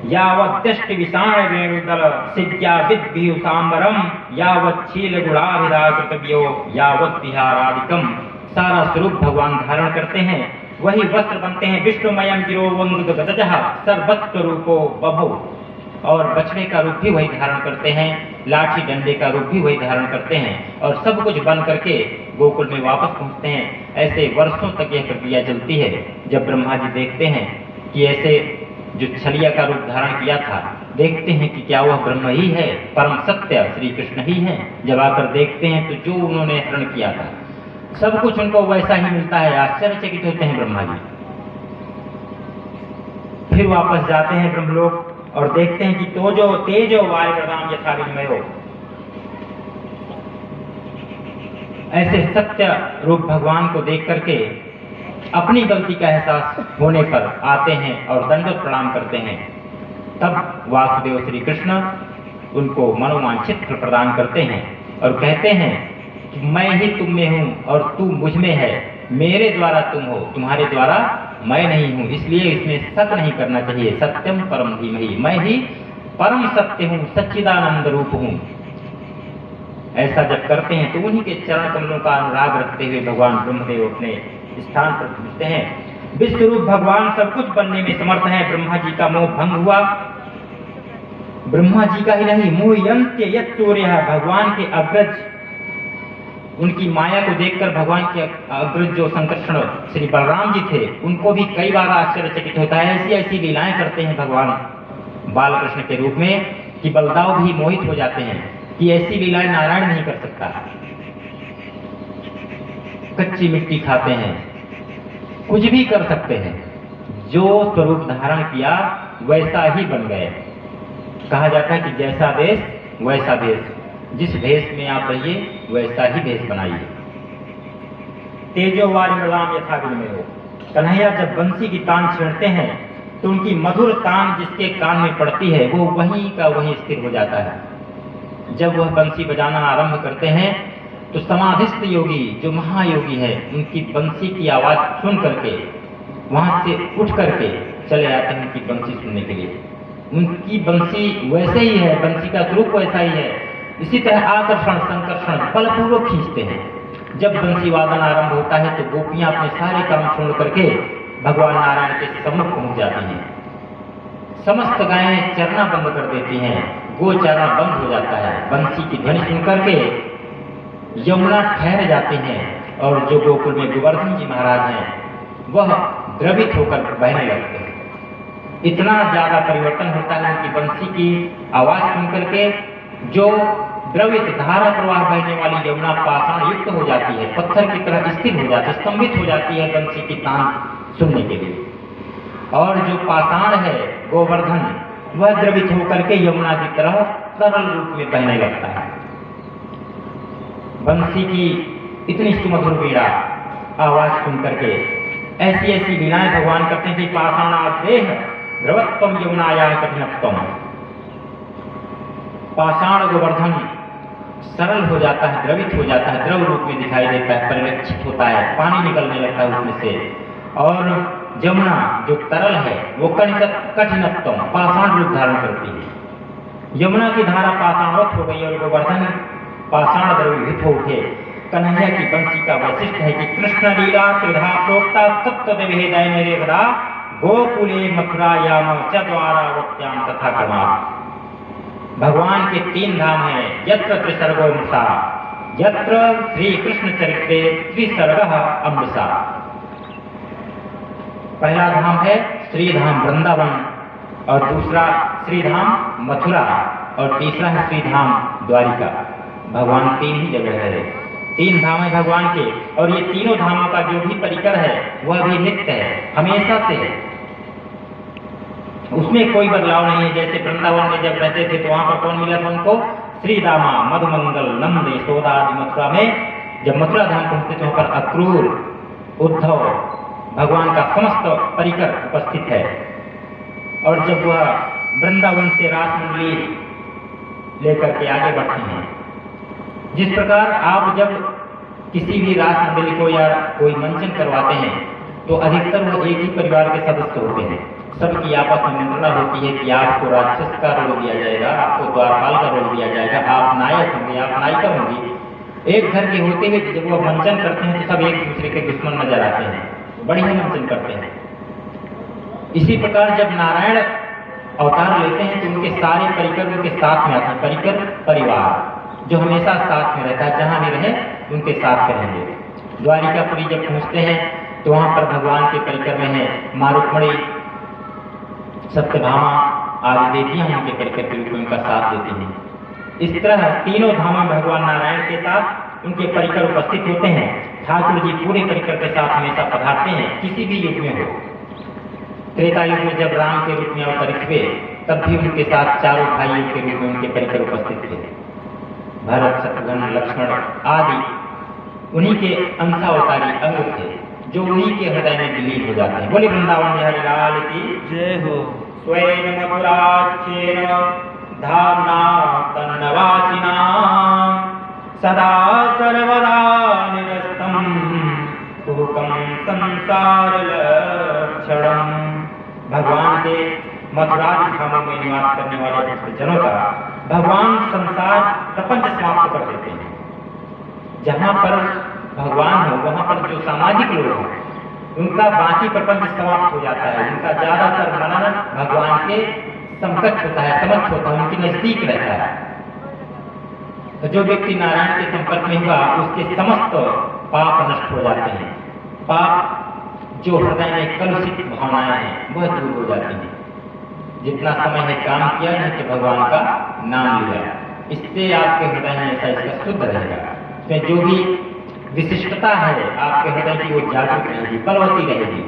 यावत्यष्टि विषाण वेणुदल सिद्ध्या विद्भिः सांबरम यावत् शील गुणाभिराकृतव्यो यावत् विहारादिकम। सारा स्वरूप भगवान धारण करते हैं, वही वस्त्र बनते हैं। विष्णुमयम गिरो वंगदगतजः सर्वस्व रूपो बभौ। और बछड़े का रूप भी वही धारण करते हैं, लाठी डंडे का रूप भी वही धारण करते हैं, और सब कुछ बन करके गोकुल में वापस पहुंचते हैं। ऐसे वर्षों तक यह प्रक्रिया चलती है। जब ब्रह्मा जी देखते हैं कि ऐसे जो छलिया का रूप धारण किया था, देखते हैं कि क्या वह ब्रह्म ही है, परम सत्य श्री कृष्ण ही है। जब आकर देखते हैं तो जो उन्होंने हरण किया था सब कुछ उनको वैसा ही मिलता है। आश्चर्यचकित होते हैं ब्रह्मा जी। फिर वापस जाते हैं ब्रह्मलोक और देखते हैं कि तोजो तेजो वायुर्दाम यथा विनिमय हो। ऐसे सत्य रूप भगवान को देख करके अपनी गलती का एहसास होने पर आते हैं और दंडवत प्रणाम करते हैं। तब वासुदेव श्री कृष्ण उनको मनोवांछित फल प्रदान करते हैं और कहते हैं कि मैं ही तुम में हूँ और तू मुझ में है, मेरे द्वारा तुम हो, तुम्हारे द्वारा मैं नहीं हूँ, इसलिए इसमें शक नहीं करना चाहिए। सत्यम परम धीमहि, मैं ही परम सत्य हूँ, सच्चिदानंद रूप हूँ। ऐसा जब करते हैं तो उन्हीं के चरण कमलों का अनुराग रखते हुए भगवान ब्रह्मदेव अपने स्थान पर पहुंचते हैं। विश्वरूप भगवान सब कुछ बनने में समर्थ है। ब्रह्मा जी का मोह भंग हुआ। ब्रह्मा जी का ही नहीं, मोह यंत्य यत् चोर्यः, भगवान के अग्रज, उनकी माया को देखकर भगवान के अग्रज जो संकर्षण श्री बलराम जी थे, उनको भी कई बार आश्चर्यचकित होता है। ऐसी ऐसी लीलाएं करते हैं भगवान बालकृष्ण के रूप में कि बलदाव भी मोहित हो जाते हैं कि ऐसी लीलाएं नारायण नहीं कर सकता। कच्ची मिट्टी खाते हैं, कुछ भी कर सकते हैं, जो स्वरूप धारण किया वैसा ही बन गए। कहा जाता है कि जैसा देश वैसा भेष, जिस भेष में आप रहिए वैसा ही भेष बनाइए। तेजो वायुर्दाम यथा विनिमय हो। कन्हैया जब बंसी की तान छेड़ते हैं तो उनकी मधुर तान जिसके कान में पड़ती है वो वहीं का वहीं स्थिर हो जाता है। जब वह बंसी बजाना आरंभ करते हैं तो समाधिस्थ योगी जो महायोगी है, उनकी बंसी की आवाज सुन करके वहां से उठ करके चले आते हैं उनकी बंसी सुनने के लिए। उनकी बंसी वैसे ही है, बंसी का स्वरूप वैसा ही है। इसी तरह आकर्षण संकर्षण बलपूर्वक खींचते हैं। जब बंसी वादन आरंभ होता है तो गोपियां अपने सारे काम छोड़ करके भगवान नारायण के सम्मुख पहुंच जाती हैं। समस्त गायें चरना बंद कर देती हैं, गो चरना बंद हो जाता है। बंसी की ध्वनि सुन करके यमुना ठहर जाते हैं और जो गोकुल में गोवर्धन जी महाराज हैं वह द्रवित होकर बहने लगते हैं। इतना ज्यादा परिवर्तन होता है उनकी बंसी की आवाज सुन करके। जो द्रवित धारा प्रवाह बहने वाली यमुना पाषाण युक्त हो जाती है, पत्थर की तरह स्थिर हो जाती है, स्तंभित हो जाती है बंसी की तान सुनने के लिए। और जो पाषाण है गोवर्धन, वह द्रवित होकर के यमुना की तरह सरल रूप में बहने लगता है। बंसी की इतनी सुमधुर वीणा आवाज सुन करके ऐसी ऐसी लीलाएं भगवान करते हैं कि पाषाणादेह द्रवत्वम यमुनायाः कठिनत्वम। पाषाण गोवर्धन सरल हो जाता है, द्रवित हो जाता है, द्रव रूप में दिखाई देता है, परिलक्षित होता है, पानी निकलने लगता है उसमें से। और यमुना जो तरल है वो कठिनत्वम पाषाण रूप धारण करती है। यमुना की धारा पाषाणवत हो गई और गोवर्धन पाषाण द्रवीभूत हो उठे। कन्हैया की बंसी का वैशिष्ट है कि कृष्ण लीला त्रिधा प्रोक्ता तत्त्वदेवेदा गोकुले मथुरायाम च द्वारावत्याम तथा क्रमा। भगवान के 3 धाम हैं। यत्र त्रिसर्गो मृषा, यत्र श्री कृष्ण चरित्रे त्रिसर्गः अमृषा। पहला धाम है श्रीधाम वृंदावन, और दूसरा श्रीधाम मथुरा, और तीसरा है श्रीधाम द्वारिका। भगवान 3 ही जगह है, 3 धाम है भगवान के, और ये तीनों धामों का जो भी परिकर है वह भी नित्य है, हमेशा से है, उसमें कोई बदलाव नहीं है। जैसे वृंदावन में जब रहते थे तो वहां पर कौन मिला था उनको? श्रीदामा, मधुमंगल, नंद, यशोदा आदि। मथुरा में जब मथुरा धाम पहुंचते तो वहां पर अक्रूर, उद्धव, भगवान का समस्त परिकर उपस्थित है। और जब वह वृंदावन से रास मंडली लेकर के आगे बढ़ते हैं, जिस प्रकार आप जब किसी भी रास मंडली को या कोई मंचन करवाते हैं तो अधिकतर वो एक ही परिवार के सदस्य होते हैं, सबकी आपस में मंत्रणा होती है कि आपको राक्षस का रोल दिया जाएगा, आपको द्वारपाल का रोल दिया जाएगा, आप नायक होंगे, आप नायिका होंगी। एक घर के होते हुए जब वो मंचन करते हैं तो सब एक दूसरे के दुश्मन नजर आते हैं, बढ़िया मंचन करते हैं। इसी प्रकार जब नारायण अवतार लेते हैं तो उनके सारे परिकर उनके साथ में आते हैं। परिकर परिवार जो हमेशा साथ में रहता है, जहां भी रहे उनके साथ में रहेंगे। द्वारिकापुरी जब पहुंचते हैं तो वहां पर भगवान के परिकर में है माँ रुक्मिणी, सत्यभामा आदि देवियां उनके परिकर के रूप में उनका साथ देती हैं। इस तरह तीनों धामों में भगवान नारायण के साथ उनके परिकर उपस्थित होते हैं। ठाकुर जी पूरे परिकर के साथ हमेशा पधारते हैं, किसी भी युग में हो। त्रेता युग में जब राम के रूप में अवतरित हुए तब भी उनके साथ चारों भाइयों के रूप में उनके परिकर उपस्थित थे। भरत, शत्रुघ्न, लक्ष्मण आदि उन्हीं के अंशावतारी अंग थे, जो उन्हीं के हृदय में विलीन हो जाते हैं। बोले वृंदावन बिहारी लाल की जय हो। स्वयं मथुराख्येन धाम्ना तन्नवासिना सदा सर्वदा निरस्तं सुखं संसार लक्षणम्। भगवान के मथुरा धामों में निवास करने वाले भक्तजनों का भगवान संसार प्रपंच समाप्त कर देते हैं। जहाँ पर भगवान हो वहाँ पर जो सामाजिक लोग हैं उनका बाकी प्रपंच समाप्त हो जाता है। उनका ज्यादातर मनन भगवान के समकक्ष होता है, समक्ष होता है, उनके नजदीक रहता है। तो जो व्यक्ति नारायण के संपर्क में हुआ उसके समस्त पाप नष्ट हो जाते हैं। पाप जो हृदय में कलुषित भावनाएं हैं वह दूर हो जाती हैं। जितना समय है काम किया नहीं कि भगवान का नाम लिया, इससे आपके हृदय में ऐसा इसका शुद्ध रहेगा। तो जो भी विशिष्टता है आपके हृदय की वो जागृत रहेगी, बलवती रहेगी।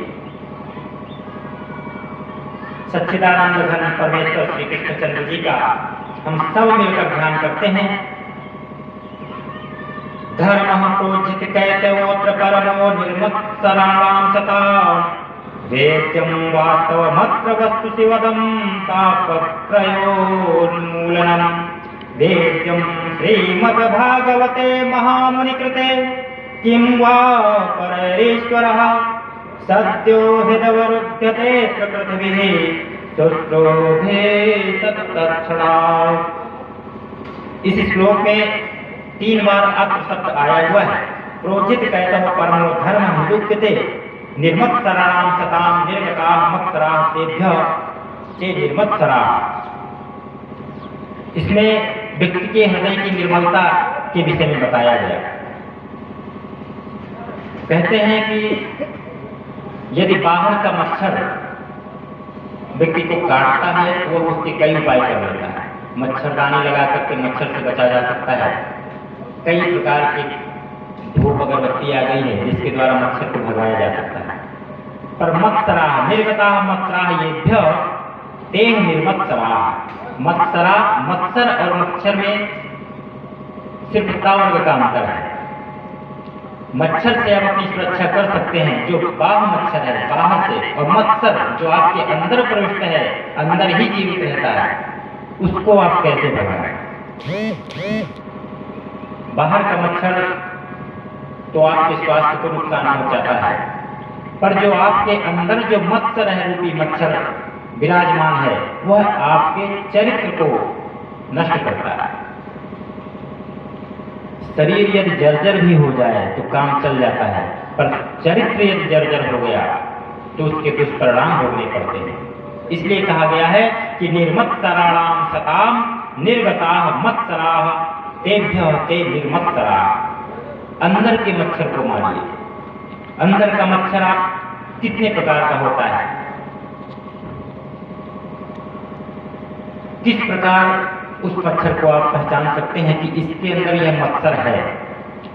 सच्चिदानंद घन परमेश्वर श्री कृष्णचंद्र जी का हम सब मिलकर ध्यान करते हैं। धर्म प्रोजित कैतवोत्र परमो निर्मत्सराणां सता वेद्यं वास्तवमत्र वस्तु शिवदं तापत्रयोन्मूलनम् वेद्यं श्रीमद्भागवते महामुनिकृते किं वा परैरीश्वरः सद्यो हृदवरुध्यते प्रकृतिभिः शुश्रूषे तत्तत्क्षणात्। इस श्लोक में 3 बार अत्र शब्द आया हुआ है। प्रोजित कहता परमो धर्म हिन्दुक्यते निर्मत्सराणां सतां निर्गताः मत्सराः तेभ्यः चे निर्मत्सराः। इसमें व्यक्ति के हृदय की निर्मलता के विषय में बताया गया। कहते हैं कि यदि बाहर का मच्छर व्यक्ति को काटता है तो वो उसके कई उपाय कर लेता है। मच्छरदानी लगा करके मच्छर से बचा जा सकता है। कई प्रकार की धूप अगरबत्ती आ गई है जिसके द्वारा मच्छर को भगाया जा सकता है। पर मत्सरा निर्गता मत्सरा येभ्य ते निर्मत्सरा। मत्सरा मत्सर और मच्छर में सिर्फ वर्ग का अंतर है। मच्छर से आप अपनी सुरक्षा कर सकते हैं जो बाह्य मच्छर है बाहर से, और मत्सर जो आपके अंदर प्रविष्ट है अंदर ही जीवित रहता है उसको आप कैसे भगाएं। बाहर का मच्छर तो आपके स्वास्थ्य को नुकसान पहुंचाता है, पर जो आपके अंदर जो मत्सर है रूपी मच्छर विराजमान है वह आपके चरित्र को नष्ट करता है। शरीर यदि जर्जर भी हो जाए तो काम चल जाता है, पर चरित्र यदि जर्जर हो गया तो उसके दुष्परिणाम भोगने पड़ते हैं। इसलिए कहा गया है कि निर्मत्सराणां सतां निर्गताः मत्सराः तेभ्यः ते निर्मत्सराः। अंदर के मच्छर को मारिए। अंदर का मच्छर आप कितने प्रकार का होता है, किस प्रकार उस मच्छर को आप पहचान सकते हैं कि इसके अंदर यह मच्छर है।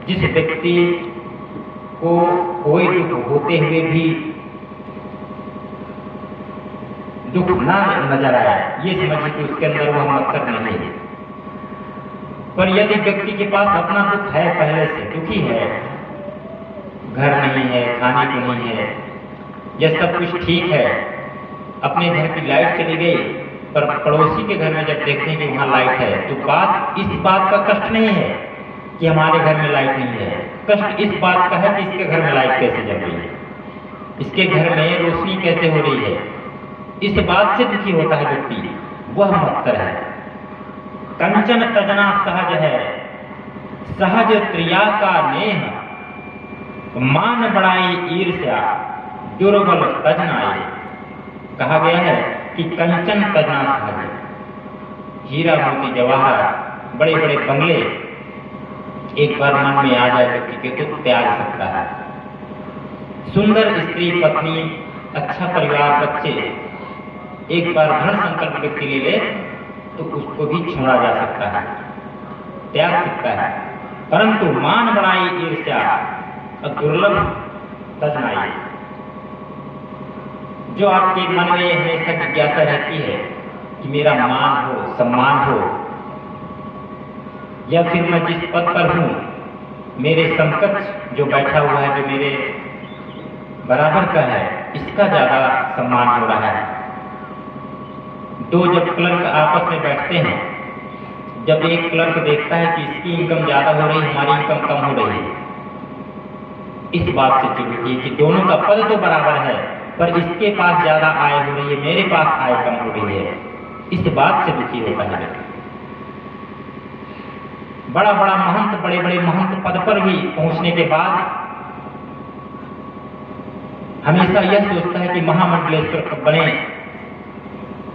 जिस व्यक्ति को कोई दुख होते हुए भी दुख ना नजर आए, ये समझिए कि उसके अंदर वह मच्छर नहीं है। पर यदि व्यक्ति के पास अपना दुख है, पहले से दुखी है, घर नहीं है, खाने को नहीं है, यह सब कुछ ठीक है, अपने घर की लाइट चली गई, पर पड़ोसी के घर में जब देखते हैं कि वहाँ लाइट है, तो इस बात का कष्ट नहीं है कि हमारे घर में लाइट नहीं है, कष्ट इस बात का है कि इसके घर में लाइट कैसे जल रही है, इसके घर में रोशनी कैसे हो रही है। इस बात से दुखी होता है व्यक्ति, वह मच्छर है। कंचन तजना सहज है, सहज त्रिया का नेह, मान बढ़ाई ईर्ष्या, दुर्बल तजनाई। कहा गया है कि कंचन तजना सहज, हीरा मोती जवाहर बड़े बड़े बंगले एक बार मन में आ जाए व्यक्ति के तो त्याग सकता है। सुंदर स्त्री पत्नी, अच्छा परिवार, बच्चे, एक बार दृढ़ संकल्प व्यक्ति ले ले तो उसको भी छोड़ा जा सकता है, त्याग सकता है। परंतु मान बढ़ाई ईर्ष्या और दुर्लभ तजनाई, जो आपके मन में हमेशा जिज्ञासा रहती है कि मेरा मान हो, सम्मान हो, या फिर मैं जिस पद पर हूँ मेरे समकक्ष जो बैठा हुआ है, जो मेरे बराबर का है, इसका ज्यादा सम्मान हो रहा है। दो जब क्लर्क आपस में बैठते हैं, जब एक क्लर्क देखता है कि इसकी इनकम ज्यादा हो रही है, हमारी इनकम कम हो रही है, इस बात से चिढ़ती है कि दोनों का पद तो बराबर है, पर इसके पास ज्यादा आय हो रही है, मेरे पास आय कम हो रही है। इस बात से दुखी होता है। बड़ा बड़ा महंत, बड़े बड़े महंत पद पर भी पहुंचने के बाद हमेशा यह सोचता है कि महामंडलेश्वर कब बने,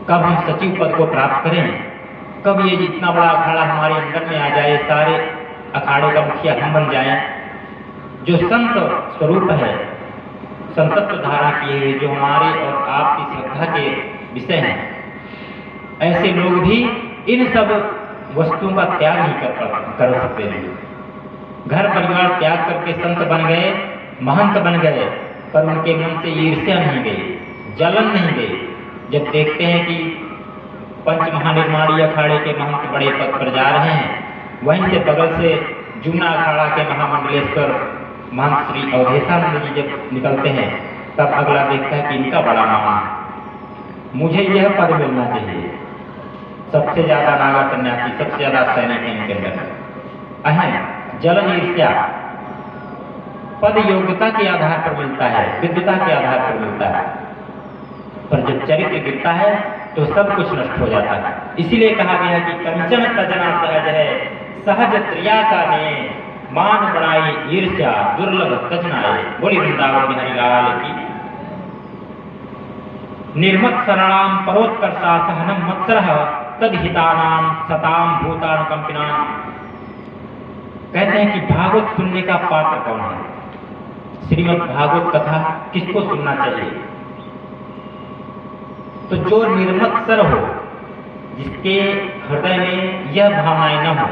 कब हम सचिव पद को प्राप्त करें, कब ये जितना बड़ा अखाड़ा हमारे अंदर में आ जाए, सारे अखाड़े का मुखिया हम बन जाएं। जो संत स्वरूप है, संतत्व धारण किए हुए, जो हमारे और आपकी श्रद्धा के विषय हैं, ऐसे लोग भी इन सब वस्तुओं का त्याग नहीं कर सकते हैं। घर परिवार त्याग करके संत बन गए, महंत बन गए, पर उनके मन से ईर्ष्या नहीं गई, जलन नहीं गई। जब देखते हैं कि पंच महानिर्माणी अखाड़े के महंत बड़े पद पर जा रहे हैं, वहीं से बगल से जूना अखाड़ा के महामंडलेश्वर महंत श्री अवधेशानंद जी जब निकलते हैं, तब अगला देखता है कि इनका बड़ा मान, मुझे यह पद मिलना चाहिए। सबसे ज्यादा नागा सन्यासी, सबसे ज्यादा सैनिक है इनके अंदर। अहम, जलन, ईर्ष्या पद योग्यता के आधार पर मिलता है, विद्वता के आधार पर मिलता है, पर जब चरित्र गिरता है तो सब कुछ नष्ट हो जाता है। इसीलिए कहा गया कि कंचन तजना सहज है, सहज त्रिया का ने, मान बढ़ाई ईर्ष्या, दुर्लभ तजनाए। बोली वृंदावन बिहारी लाल की। निर्मत शरणाम परोत्कर्षा सहनम मत्सरः तद्हितानाम सताम भूतानुकंपिनाम। कहते हैं कि भागवत सुनने का पात्र कौन है? श्रीमद् भागवत कथा किसको सुनना चाहिए? तो जो निर्मत्सर हो, जिसके हृदय में यह भावनाएं न हो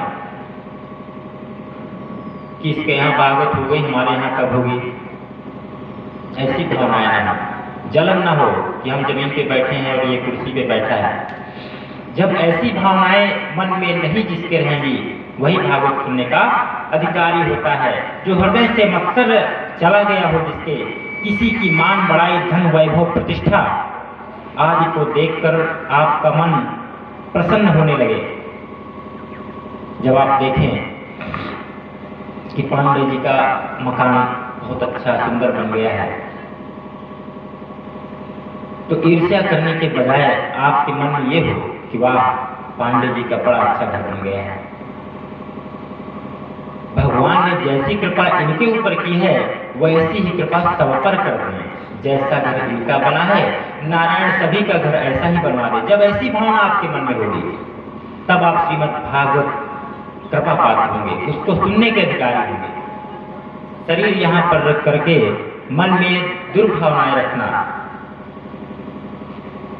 कि इसके यहाँ भागवत हो गई, हमारे यहाँ कब होगी, ऐसी भावनाएं न हो, जलन न हो कि हम जमीन पे बैठे हैं और ये कुर्सी पे बैठा है। जब ऐसी भावनाएं मन में नहीं जिसके रहेंगी, वही भागवत सुनने का अधिकारी होता है। जो हृदय से मत्सर चला गया हो, जिसके किसी की मान बढ़ाई, धन, वैभव, प्रतिष्ठा आदि को देखकर आपका मन प्रसन्न होने लगे। जब आप देखें कि पांडे जी का मकान बहुत अच्छा सुंदर बन गया है, तो ईर्ष्या करने के बजाय आपके मन में ये हो कि वाह, पांडे जी का बड़ा अच्छा घर बन गया है। भगवान ने जैसी कृपा इनके ऊपर की है, वैसी ही कृपा सब पर कर दें। जैसा घर इनका बना है, नारायण सभी का घर ऐसा ही बनवा दे। जब ऐसी भावना आपके मन में होगी, तब आप श्रीमद् भागवत कृपा पात्र होंगे, उसको सुनने के अधिकारी होंगे। शरीर यहाँ पर रख करके मन में दुर्भावनाएं रखना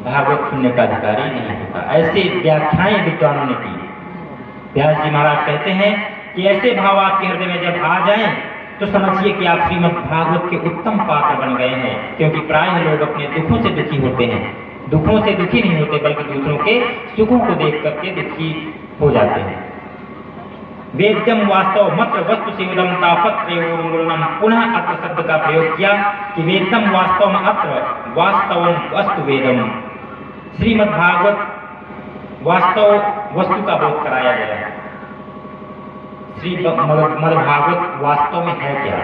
भागवत सुनने का अधिकारी नहीं होता। ऐसे व्याख्याएं विद्वानों ने की। व्यास जी महाराज कहते हैं कि ऐसे भाव आपके हृदय में जब आ जाएं तो समझिए कि आप श्रीमद् भागवत के उत्तम पात्र बन गए हैं, क्योंकि प्रायः लोग अपने दुखों से दुखी होते हैं। दुखों से दुखी नहीं होते बल्कि दूसरों के सुखों को देख करके दुखी हो जाते हैं। वेद्यम वास्तव मत्र वस्तु सेवदम तापत्रयोर्मूलनम। पुनः अत्र शब्द का प्रयोग किया कि वेद्यम वास्तव में अत्र वास्तवम वस्तु वेदम। श्रीमद् भागवत वास्तव वस्तु का बोध कराया गया है। श्रीमद् भागवत वास्तव में है क्या,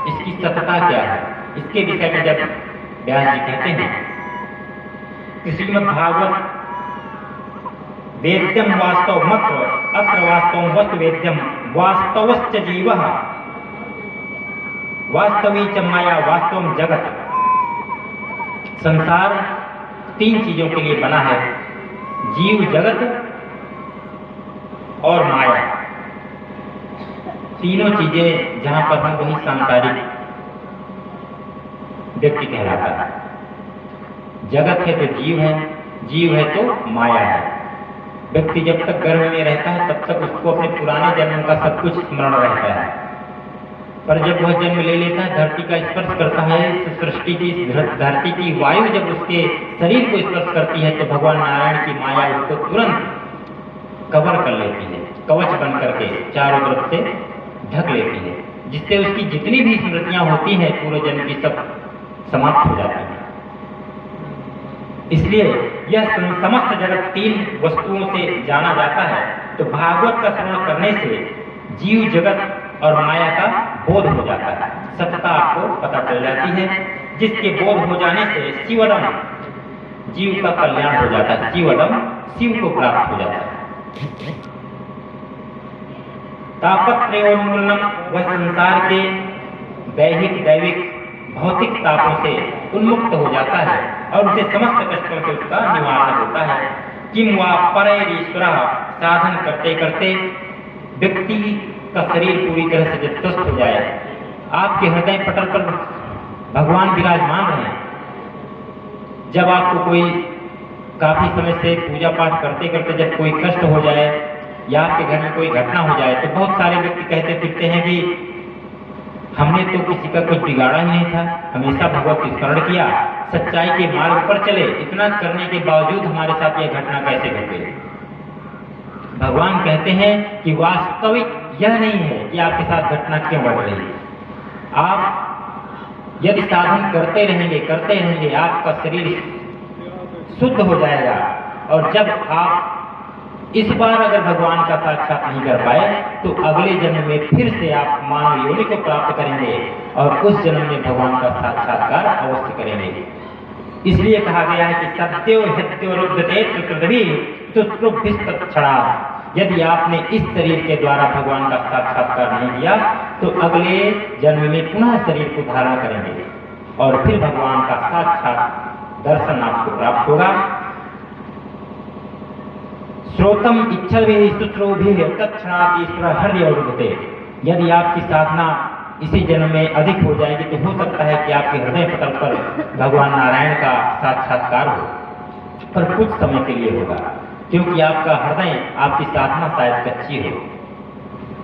इसकी सत्यता क्या है, इसके विषय में जब व्यास जी कहते हैं कि श्रीमद् भागवत वेद्यम वास्तव मत्र अत्र वास्तव वस्तु वेद्यम वास्तवश्च जीवः वास्तवी च माया वास्तव जगत। संसार 3 चीजों के लिए बना है, जीव जगत और माया। तीनों चीजें जहां पर हम वही सांसारिक व्यक्ति कहलाता है। जगत है तो जीव है तो माया है। व्यक्ति जब तक गर्भ में रहता है तब तक उसको अपने पुराने जन्म का सब कुछ स्मरण रहता है, पर जब वह जन्म ले लेता है, धरती का स्पर्श करता है, सृष्टि की धरती की वायु जब उसके शरीर को स्पर्श करती है तो भगवान नारायण की माया उसको तुरंत कवर कर लेती है, कवच बन करके चारों तरफ से ढक लेती है, जिससे उसकी जितनी भी स्मृतियां होती हैं पूर्व जन्म की सब समाप्त हो जाती है। इसलिए यह समस्त जगत 3 वस्तुओं से जाना जाता है। तो भागवत का श्रवण करने से जीव जगत और माया का बोध हो जाता है, सत्यता आपको पता चल जाती है, जिसके बोध हो जाने से शिवदम, जीव का कल्याण हो जाता है, शिवदम शिव को प्राप्त हो जाता है। तापत्रयोन्मूलनम, वह संसार के दैहिक दैविक भौतिक तापों से उन्मुक्त हो जाता है और उसे समस्त कष्टों से उसका निवारण होता है। किम वा परैरीश्वरः, साधन करते करते व्यक्ति का शरीर पूरी तरह से जब स्वस्थ हो जाए, आपके हृदय पटल पर भगवान विराजमान रहे, जब आपको कोई काफी समय से पूजा पाठ करते करते जब कोई कष्ट हो जाए या आपके घर में कोई घटना हो जाए तो बहुत सारे व्यक्ति कहते फिरते हैं कि हमने तो किसी का कुछ बिगाड़ा ही नहीं था, हमेशा भगवत स्मरण किया, सच्चाई के मार्ग पर चले, इतना करने के बावजूद हमारे साथ यह घटना कैसे घट गई। भगवान कहते हैं कि वास्तविक यह नहीं है कि आपके साथ घटना क्यों बढ़ रही है। आप यदि साधन करते रहेंगे आपका शरीर शुद्ध हो जाएगा, और जब आप इस बार अगर भगवान का साक्षात नहीं कर पाए तो अगले जन्म में फिर से आप मानव योनि को प्राप्त करेंगे और उस जन्म में भगवान का साक्षात्कार अवश्य करेंगे। इसलिए कहा गया है कि सत्यो हत्योरुद्धते प्रकृति तुष्टुभिस्तत्क्षणा। यदि आपने इस शरीर के द्वारा भगवान का साक्षात्कार नहीं किया तो अगले जन्म में पुनः शरीर को धारण करेंगे और फिर भगवान का साक्षात दर्शन आपको प्राप्त होगा। श्रोतम इच्छद्भिः शुश्रूभिः तत्क्षणात् ईश्वरः हृदयोरुद्धते। यदि आपकी साधना इसी जन्म में अधिक हो जाएगी तो हो सकता है कि आपके हृदय पटल पर भगवान नारायण का साक्षात्कार हो, पर कुछ समय के लिए होगा, क्योंकि आपका हृदय, आपकी साधना शायद कच्ची हो।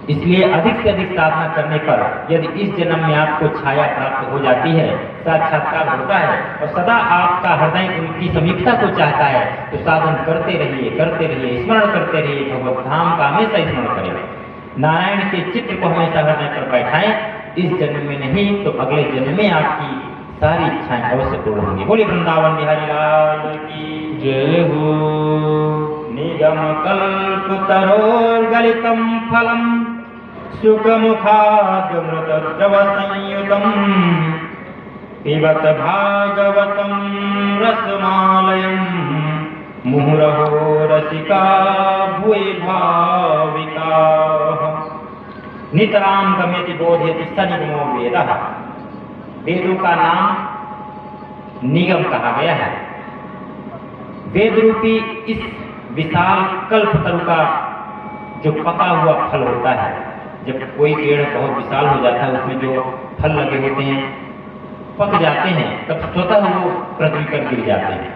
इसलिए अधिक से अधिक साधना करने पर यदि इस जन्म में आपको छाया प्राप्त हो जाती है, साक्षात्कार होता है और सदा आपका हृदय उनकी समीपता को चाहता है, तो साधन करते रहिए, स्मरण करते रहिए, भगवत धाम का हमेशा स्मरण करें, नारायण के चित्र को हमेशा हृदय पर बैठाएं। इस जन्म में नहीं तो अगले जन्म में आपकी सारी इच्छाएं अवश्य पूर्ण होंगी। बोलिए वृंदावन बिहारी लाल की जय हो। निगम कल्पतरोर्गलितं फलम् सुखमुखादमृतद्रव संयुतम् पिबत भागवतं रसमालयम् मुहुरहो रसिका भुवि भाविकाः। नितरां गम्यति बोधयति स निगमो वेदः। वेदों का नाम निगम कहा गया है। वेद रूपी इस विशाल कल्पतरु का जो पका हुआ फल होता है, जब कोई पेड़ बहुत विशाल हो जाता है उसमें जो फल लगे होते हैं पक जाते हैं तब स्वतः वो पृथ्वी पर गिर जाते हैं।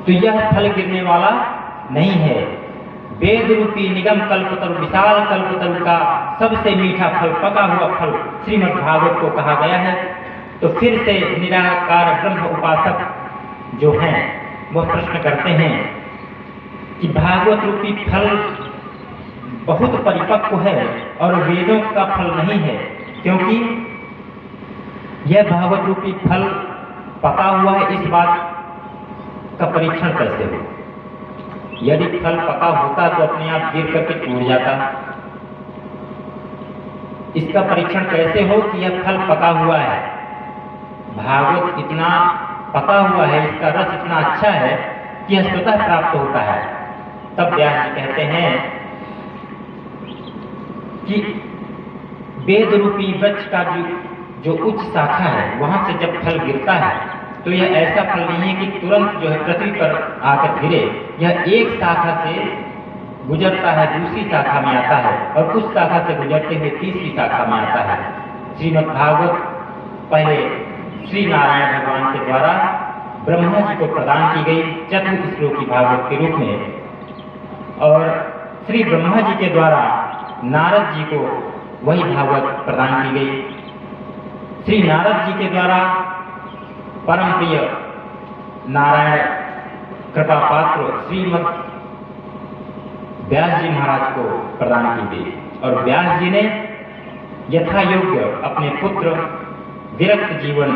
तो यह फल गिरने वाला नहीं है। वेद रूपी निगम कल्पतरु, विशाल कल्पतरु का सबसे मीठा फल, पका हुआ फल श्रीमद् भागवत को कहा गया है। तो फिर से निराकार ब्रह्म उपासक जो हैं वह प्रश्न करते हैं कि भागवत रूपी फल बहुत परिपक्व है और वेदों का फल नहीं है, क्योंकि यह भागवत रूपी फल पका हुआ है, इस बात का परीक्षण कैसे हो? यदि फल पका होता तो अपने आप गिर करके टूट जाता। इसका परीक्षण कैसे हो कि यह फल पका हुआ है? भागवत इतना पका हुआ है, इसका रस इतना अच्छा है कि यह स्वतः प्राप्त होता है। तब व्यास जी कहते हैं कि वेद रूपी वृक्ष का जो उच्च शाखा है वहां से जब फल गिरता है तो यह ऐसा फल नहीं है कि तुरंत जो है पृथ्वी पर आकर गिरे। यह एक शाखा से गुजरता है, दूसरी शाखा में आता है और उस शाखा से गुजरते हुए तीसरी शाखा में आता है। श्रीमद् भागवत पहले श्री नारायण भगवान के द्वारा ब्रह्मा जी को प्रदान की गई चतुर्थ श्लोकी भागवत के रूप में, और श्री ब्रह्मा जी के द्वारा नारद जी को वही भागवत प्रदान की गई। श्री नारद जी के द्वारा परम प्रिय नारायण कृपा पात्र श्रीमद् व्यास जी महाराज को प्रदान की गई, और व्यास जी ने यथा योग्य अपने पुत्र विरक्त जीवन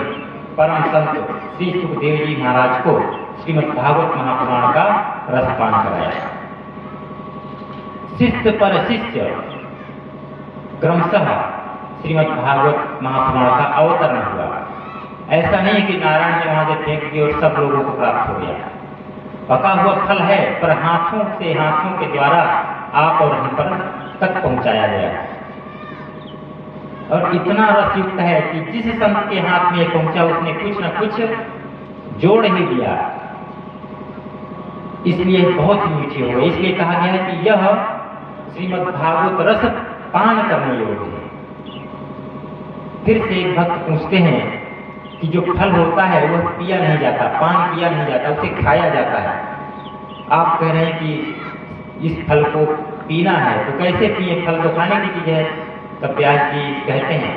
परम संत श्री सुखदेव जी महाराज को श्रीमद् भागवत महापुराण का रसपान कराया। शिष्य पर शिष्य क्रमशः श्रीमद् भागवत महापुराण का अवतरण हुआ। ऐसा नहीं कि नारायण ने वहां से फेंक दिया और सब लोगों को प्राप्त हो गया। पका हुआ फल है पर हाथों के द्वारा आप और हम पर तक पहुंचाया गया, और इतना रसयुक्त है कि जिस संत के हाथ में पहुंचा उसने कुछ न कुछ जोड़ ही दिया, इसलिए बहुत ही मीठी हो गई। इसलिए कहा गया है कि यह श्रीमद् भागवत रस पान करने योग्य है। फिर से एक भक्त पूछते हैं कि जो फल होता है वह पिया नहीं जाता, पान किया नहीं जाता, उसे खाया जाता है। आप कह रहे हैं कि इस फल को पीना है, तो कैसे पिए? फल तो खाने की चीज है। तब व्यास जी कहते हैं,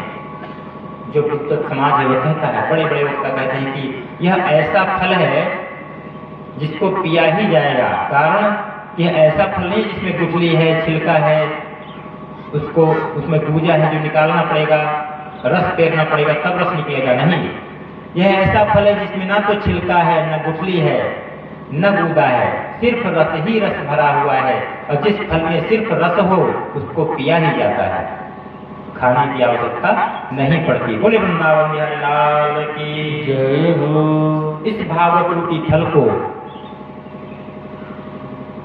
जो बुद्ध समाज है वह कहता है, बड़े बड़े वक्ता कहते हैं कि यह ऐसा फल है जिसको पिया ही जाएगा। कारण यह ऐसा फल नहीं जिसमें गुठली है, छिलका है, उसको उसमें गूजा है जो निकालना पड़ेगा, रस पेरना पड़ेगा तब रस निकलेगा। नहीं, यह ऐसा फल है जिसमें ना तो छिलका है, न गुठली है, न गूदा है, सिर्फ रस ही रस भरा हुआ है। और जिस फल में सिर्फ रस हो उसको पिया ही जाता है, खाने की आवश्यकता नहीं पड़ती। बोले वृंदावन बिहारी लाल की जय हो। इस भागवत रूपी फल को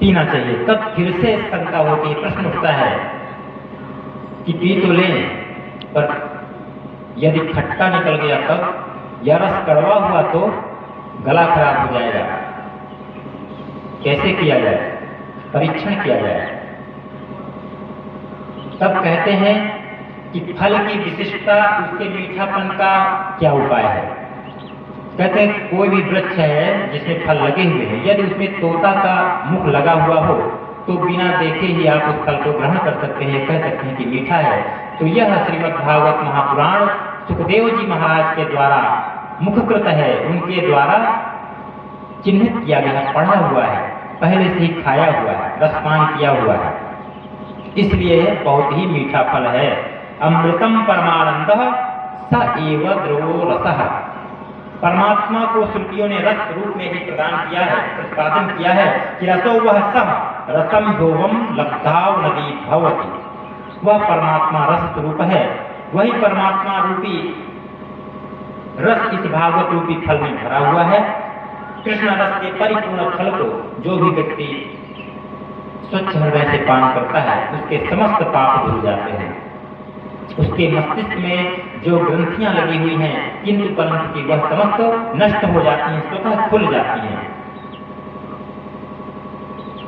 पीना चाहिए। तब फिर से शंका होती है, प्रश्न उठता है कि पी तो लें, पर यदि खट्टा निकल गया तब, या रस कड़वा हुआ तो गला खराब हो जाएगा। कैसे किया जाए? परीक्षण किया जाए। तब कहते हैं कि फल की विशिष्टता, उसके मीठापन का क्या उपाय है? कहते हैं कोई भी वृक्ष है जिसमें फल लगे हुए हैं, यदि उसमें तोता का मुख लगा हुआ हो तो बिना देखे ही आप उस फल को ग्रहण कर सकते हैं, कह सकते हैं कि मीठा है। तो यह श्रीमद् भागवत महापुराण सुखदेव जी महाराज के द्वारा मुखकृत है, उनके द्वारा चिन्हित किया गया है, पढ़ा हुआ है, पहले से ही खाया हुआ है, रसपान किया हुआ है, इसलिए बहुत ही मीठा फल है। अमृतम परमानंदः स एव द्रवो रसः। परमात्मा को श्रुतियों ने रस रूप में ही प्रदान किया है, प्रतिपादन किया है कि रसो वह सह रसम योवम लब्धाव नदी भवति। वह परमात्मा रस स्वरूप है, वही परमात्मा रूपी रस इस भागवत रूपी फल में भरा हुआ है। कृष्ण रस के परिपूर्ण फल को जो भी व्यक्ति स्वच्छ हृदय से पान करता है उसके समस्त पाप धुल जाते हैं। उसके मस्तिष्क में जो ग्रंथियां लगी हुई हैं किंतु परंतु की वह समस्त नष्ट हो जाती हैं, स्वतः खुल जाती हैं।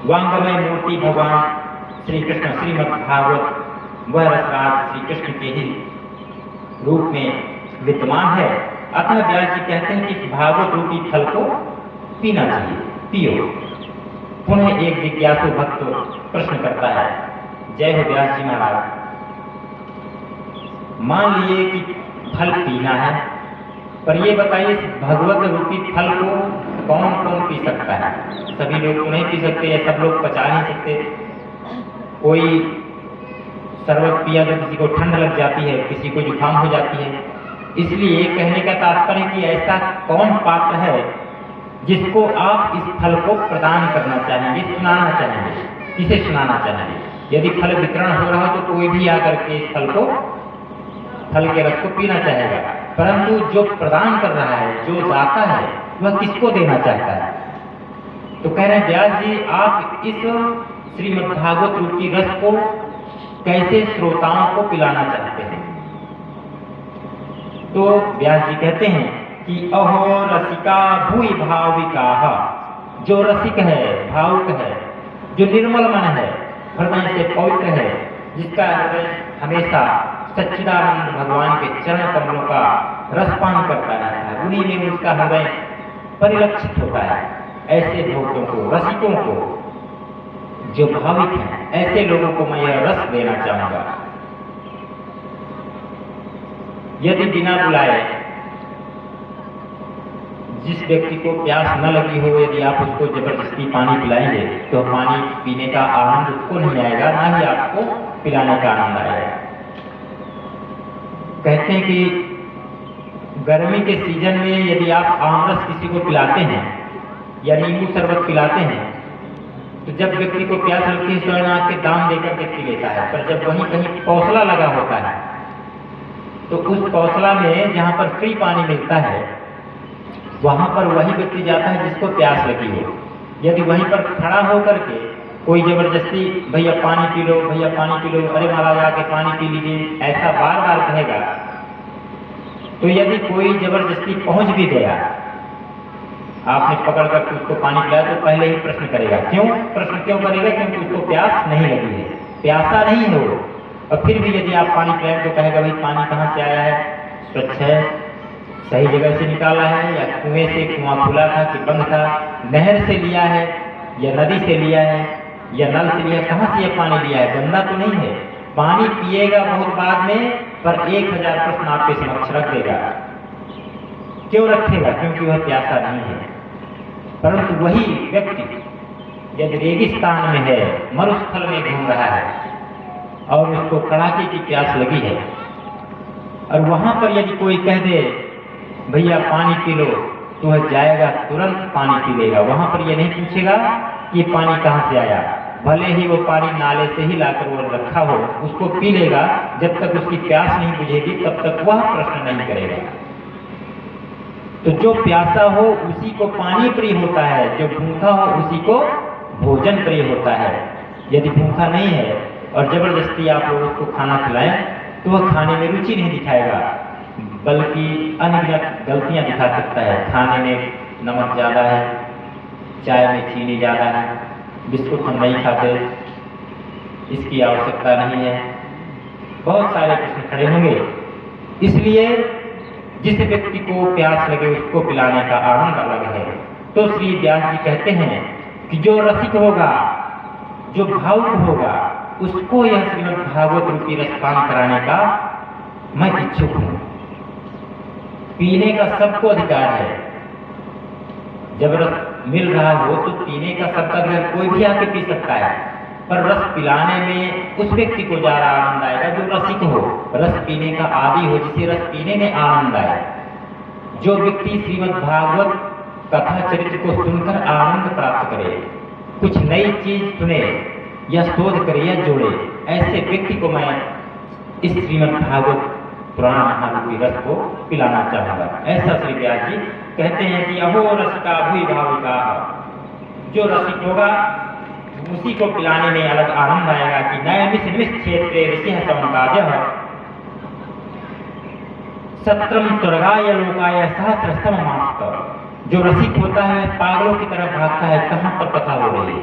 वांगमय मूर्ति भगवान श्री कृष्ण श्रीमद् भागवत वह रसराज श्री कृष्ण के ही रूप में विद्यमान है। अतः व्यास जी कहते हैं कि इस भागवत रूपी फल को पीना चाहिए, पियो। पुनः एक जिज्ञासु भक्त प्रश्न करता है, जय हो व्यास जी महाराज, मान लिए कि फल पीना है, पर ये बताइए इस भगवत रूपी फल को कौन कौन पी सकता है? सभी लोग तो नहीं पी सकते, या सब लोग पचा नहीं सकते। कोई शरबत पिया तो किसी को ठंड लग जाती है, किसी को जुकाम हो जाती है। इसलिए कहने का तात्पर्य है कि ऐसा कौन पात्र है जिसको आप इस फल को प्रदान करना चाहेंगे, सुनाना चाहेंगे, किसे सुनाना चाहेंगे? यदि फल वितरण हो रहा हो तो कोई भी आकर के इस फल को, फल के रस को पीना चाहेगा, परंतु जो प्रदान कर रहा है, जो दाता है, वह किसको देना चाहता है? तो कह रहे हैं व्यास जी, आप इस श्रीमद्भागवत रूपी रस को कैसे श्रोताओं को पिलाना चाहते हैं? तो व्यास जी कहते हैं कि अहो रसिका भूई भाविकाः, जो रसिक है, भावुक है, जो निर्मल मन है, हृदय से पवित्र है, जिसका हृदय हमेशा सच्चिदानंद भगवान के चरण कमलों का रसपान करता रहता है, उन्हीं में उसका हृदय परिलक्षित होता है। ऐसे भक्तों को, रसिकों को, जो भाविक हैं, ऐसे लोगों को मैं यह रस देना चाहूंगा। यदि बिना बुलाए जिस व्यक्ति को प्यास न लगी हो, यदि आप उसको जबरदस्ती पानी पिलाएंगे तो पानी पीने का आनंद उसको नहीं आएगा, ना ही आपको पिलाने का आनंद आएगा। कहते हैं कि गर्मी के सीजन में यदि आप आमरस किसी को पिलाते हैं या नींबू शरबत पिलाते हैं, तो जब व्यक्ति को प्यास लगती है स्वयं आके दाम देकर के पी लेता है। पर जब वहीं कहीं पौसला लगा होता है तो उस पौसला में जहाँ पर फ्री पानी मिलता है, वहां पर वही व्यक्ति जाता है जिसको प्यास लगी हो। यदि वहीं पर खड़ा होकर के कोई जबरदस्ती भैया पानी पी लो, भैया पानी पी लो, अरे महाराज आके पानी पी लीजिए, ऐसा बार बार कहेगा, तो यदि कोई जबरदस्ती पहुंच भी गया, आपने पकड़ कर उसको पानी पिलाया, तो पहले ही प्रश्न करेगा। क्यों प्रश्न क्यों करेगा? क्योंकि उसको प्यास नहीं लगी है, प्यासा नहीं है वो। और फिर भी यदि आप पानी पिलाएं तो कहेगा भाई पानी कहाँ से आया है, स्वच्छ है, सही जगह से निकाला है, या कुएं से, कुआं खुला था कि बंद था, नहर से लिया है या नदी से लिया है या नल से लिया, कहाँ से यह पानी लिया है, गंदा तो नहीं है। पानी पिएगा बहुत बाद में, पर 1000 प्रश्न आपके समक्ष रख देगा। क्यों रखेगा? क्योंकि वह प्यासा नहीं है। परंतु वही व्यक्ति यदि रेगिस्तान में है, मरुस्थल में घूम रहा है और उसको कड़ाके की प्यास लगी है, और वहां पर यदि कोई कह दे भैया पानी पी लो, तो वह जाएगा तुरंत पानी पी लेगा। वहां पर यह नहीं पूछेगा कि पानी कहाँ से आया, भले ही वो पानी नाले से ही लाकर वो रखा हो, उसको पी लेगा। जब तक उसकी प्यास नहीं बुझेगी तब तक वह प्रश्न नहीं करेगा। तो जो प्यासा हो उसी को पानी प्रिय होता है, जो भूखा हो उसी को भोजन प्रिय होता है। यदि भूखा नहीं है और जबरदस्ती आप लोग उसको खाना खिलाएं तो वह खाने में रुचि नहीं दिखाएगा, बल्कि अनगिनत गलतियां दिखा सकता है। खाने में नमक ज़्यादा है, चाय में चीनी ज़्यादा है, बिस्कुट हम नहीं खाते, इसकी आवश्यकता नहीं है, बहुत सारे प्रश्न खड़े होंगे। इसलिए जिस व्यक्ति को प्यास लगे उसको पिलाने का आनंद अलग है। तो श्री व्यास जी कहते हैं कि जो रसिक होगा, जो भावुक होगा, उसको यह श्रीमद् भागवत रूपी रसपान कराने का मैं इच्छुक हूँ। पीने का सबको अधिकार है, जब रस मिल रहा हो तो पीने का सबका अधिकार, कोई भी आके पी सकता है। पर रस पिलाने में उस व्यक्ति को ज़्यादा आनंद आएगा जो रसिक हो, रस पीने का आदी हो, जिसे रस पीने में आनंद आए। जो व्यक्ति श्रीमद् भागवत कथा चरित्र को सुनकर आनंद प्राप्त करे, कुछ नई चीज सुने या शोध करे या जोड़े, ऐसे व्यक्ति को मैं इस श्रीमद् भागवत पुराण महारूपी रस को पिलाना चाहूंगा। ऐसा श्री व्यास जी कहते हैं कि अहो रसिका भूई भाविका, जो रसिक होगा उसी को पिलाने में अलग आनंद आएगा। कि नैमिष क्षेत्रे ऋषिः सौनकादयः सत्रम स्वर्गाय लोकाय सहस्रस्तममास्तः। जो रसिक होता है पागलों की तरह भागता है, कहाँ पर कथा हो रही है,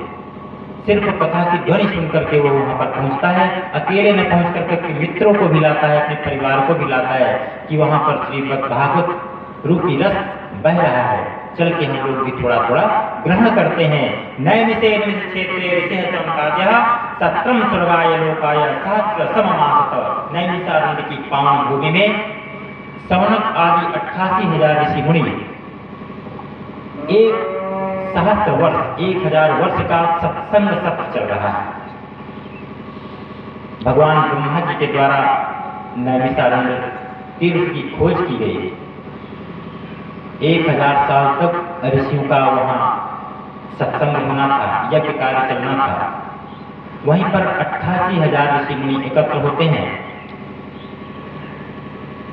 सिर्फ कथा की ध्वनि सुन करके वो वहाँ पर पहुँचता है, अकेले में पहुँच करके मित्रों को भी लाता है, अपने परिवार को भी लाता है कि वहाँ पर श्रीमद् भागवत रूपी रस बह रहा है, चल के हम लोग भी थोड़ा थोड़ा ग्रहण करते हैं। नैमिषे क्षेत्रे ऋषिः संकाद्यः सत्रम स्वर्गाय लोकाय सहस्र सममासत। नैमिषारण्य की पावन भूमि में सौनक आदि 88,000 ऋषि मुनि एक सहस्र वर्ष 1000 वर्ष का सत्संग सत्र चल रहा है। भगवान ब्रह्मा जी के द्वारा नैमिषारण्य तीर्थ की खोज की गई। 1000 साल तक ऋषियों का वहाँ सत्संग होना था, यज्ञ कार्य चलना था। वहीं पर 88,000 ऋषि मुनि एकत्र होते हैं।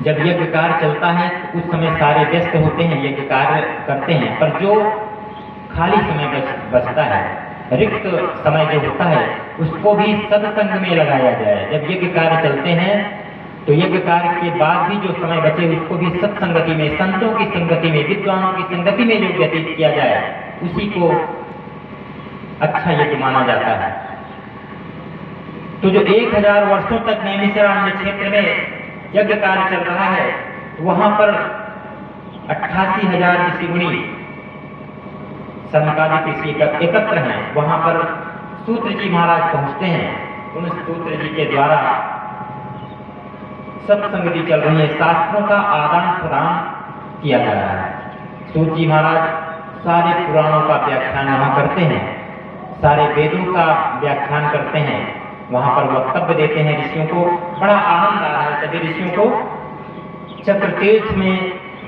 जब यज्ञ कार्य चलता है तो उस समय सारे व्यस्त होते हैं, यज्ञ कार्य करते हैं, पर जो खाली समय बचता है, रिक्त समय जो होता है, उसको भी सत्संग में लगाया जाए। जब यज्ञ कार्य चलते हैं तो यज्ञ कार्य के बाद भी जो समय बचे उसको भी सत्संगति में, संतों की संगति में, विद्वानों की संगति में जो व्यतीत किया जाए उसी को अच्छा यज्ञ माना जाता है। तो जो 1000 वर्षों तक नैमिषारण्य क्षेत्र में यज्ञ कार्य चल रहा है, वहां पर 88,000 ऋषि मुनि सनकादिक ऋषि एकत्र हैं। वहां पर सूत्र जी महाराज पहुंचते हैं। उन सूत्र जी के द्वारा सत्संगति चल रही है, शास्त्रों का आदान प्रदान किया जा रहा है। सूत्र जी महाराज सारे पुराणों का व्याख्यान वहां करते हैं, सारे वेदों का व्याख्यान करते हैं, वहां पर वक्तव्य देते हैं ऋषियों को। बड़ा आनंद आ रहा है सभी ऋषियों को। चक्रतीर्थ में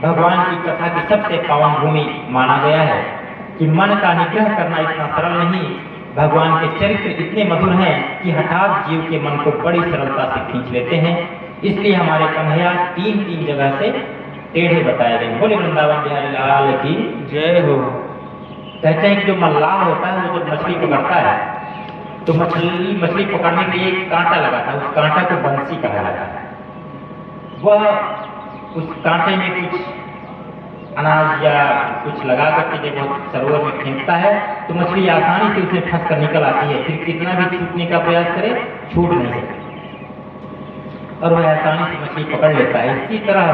भगवान की कथा की सबसे पावन भूमि माना गया है कि मन का निग्रह करना इतना सरल नहीं। भगवान के चरित्र इतने मधुर हैं कि हठात जीव के मन को बड़ी सरलता से खींच लेते हैं। इसलिए हमारे कन्हैया 3 जगह से टेढ़े बताए गए। बोले वृंदावन बिहारी लाल की जय हो। कहते हैं कि जो मल्लाह होता है वो जब मछली पकड़ता है तो मछली पकड़ने के लिए एक कांटा लगाता है, उस कांटा को बंसी कहा जाता है। वह उस कांटे में कुछ अनाज या कुछ लगा करके जब वो सरोवर में फेंकता है तो मछली आसानी से उसे फंस कर निकल आती है। फिर कितना भी छूटने का प्रयास करे, छूट नहीं सकती और वह आसानी से मछली पकड़ लेता है। इसी तरह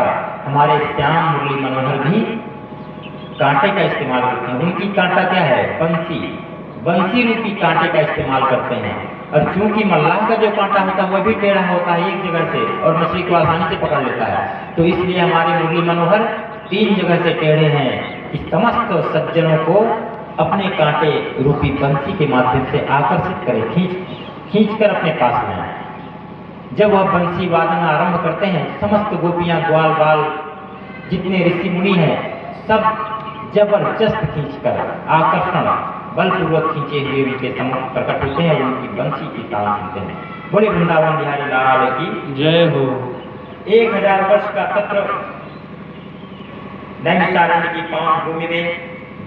हमारे श्याम मुरली मनोहर भी कांटे का इस्तेमाल करते हैं। उनकी कांटा क्या है? बंसी रूपी कांटे का इस्तेमाल करते हैं। और चूंकि मल्लाह का जो कांटा होता है वह भी टेढ़ा होता है एक जगह से और मछली को आसानी से पकड़ लेता है, तो इसलिए हमारे मुरली मनोहर 3 जगह से टेढ़े हैं कि समस्त सज्जनों को अपने कांटे रूपी बंसी के माध्यम से आकर्षित करे, खींच कर अपने पास में आए। जब वह बंसी वादन आरंभ करते हैं, समस्त गोपियां, ग्वाल बाल, जितने ऋषि मुनि हैं, सब जबरदस्त खींचकर आकर्षण बलपूर्वक खींचे हुए उनके सम्मुख प्रकट होते हैं और उनकी बंसी की ताल सुनते हैं। बोले वृंदावन बिहारी लाल की जय हो। 1000 वर्ष का सत्र नैमिषारण्य की पावन भूमि में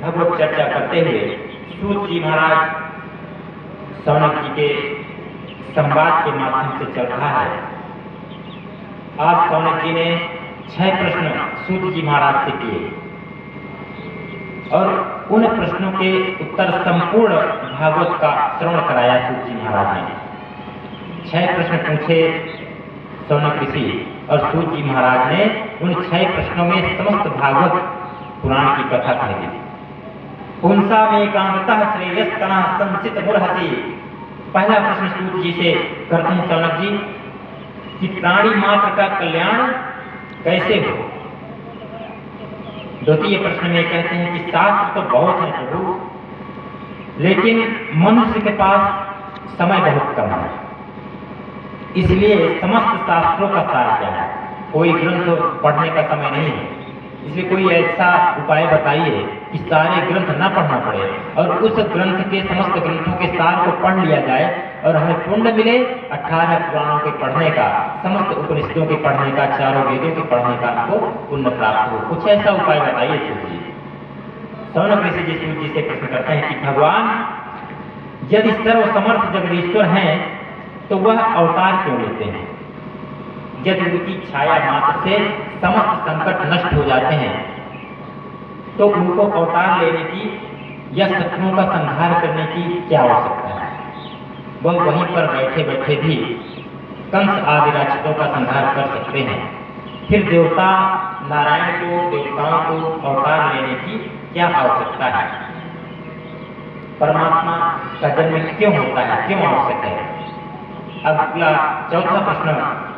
भगवत चर्चा करते हुए सूत जी महाराज सौनक जी के संवाद के माध्यम से चल रहा है। आज सौनक जी ने 6 प्रश्न सूत जी महाराज से किए और उन प्रश्नों के उत्तर संपूर्ण भागवत का श्रवण कराया सूत जी महाराज ने। 6 प्रश्न पूछे सौनक ऋषि और सूत जी महाराज ने उन 6 प्रश्नों में समस्त भागवत पुराण की कथा कह दी। पुंसा में कांतः श्रेयस्तना संसित बुरहति। पहला प्रश्न सूत जी से करते हैं सौनक जी कि प्राणी मात्र का कल्याण कैसे हो। द्वितीय प्रश्न में कहते हैं कि शास्त्र तो बहुत है प्रभु, लेकिन मनुष्य के पास समय बहुत कम है, इसलिए समस्त शास्त्रों का सार क्या है। कोई ग्रंथ पढ़ने का समय नहीं है, इसलिए कोई ऐसा उपाय बताइए कि सारे ग्रंथ न पढ़ना पड़े और उस ग्रंथ के समस्त ग्रंथों के सार को पढ़ लिया जाए और हमें पुण्य मिले 18 पुराणों के पढ़ने का, समस्त उपनिषदों के पढ़ने का, चारों वेदों के पढ़ने का हमको पुण्य प्राप्त हो। कुछ ऐसा उपाय बताइए सूत जी। सौनक ऋषि जी सूत जी से प्रश्न करते हैं कि भगवान यदि सर्वसमर्थ जगदीश्वर हैं तो वह अवतार क्यों लेते हैं? यदि उनकी छाया मात्र से समस्त संकट नष्ट हो जाते हैं तो उनको अवतार लेने की या शत्रुओं का संहार करने की क्या आवश्यकता है? वह वहीं पर बैठे बैठे भी कंस आदि राक्षसों का संहार कर सकते हैं। फिर देवता नारायण को, देवताओं को अवतार लेने की क्या आवश्यकता है? परमात्मा का जन्म क्यों होता है, क्यों आवश्यक है? अगला चौथा प्रश्न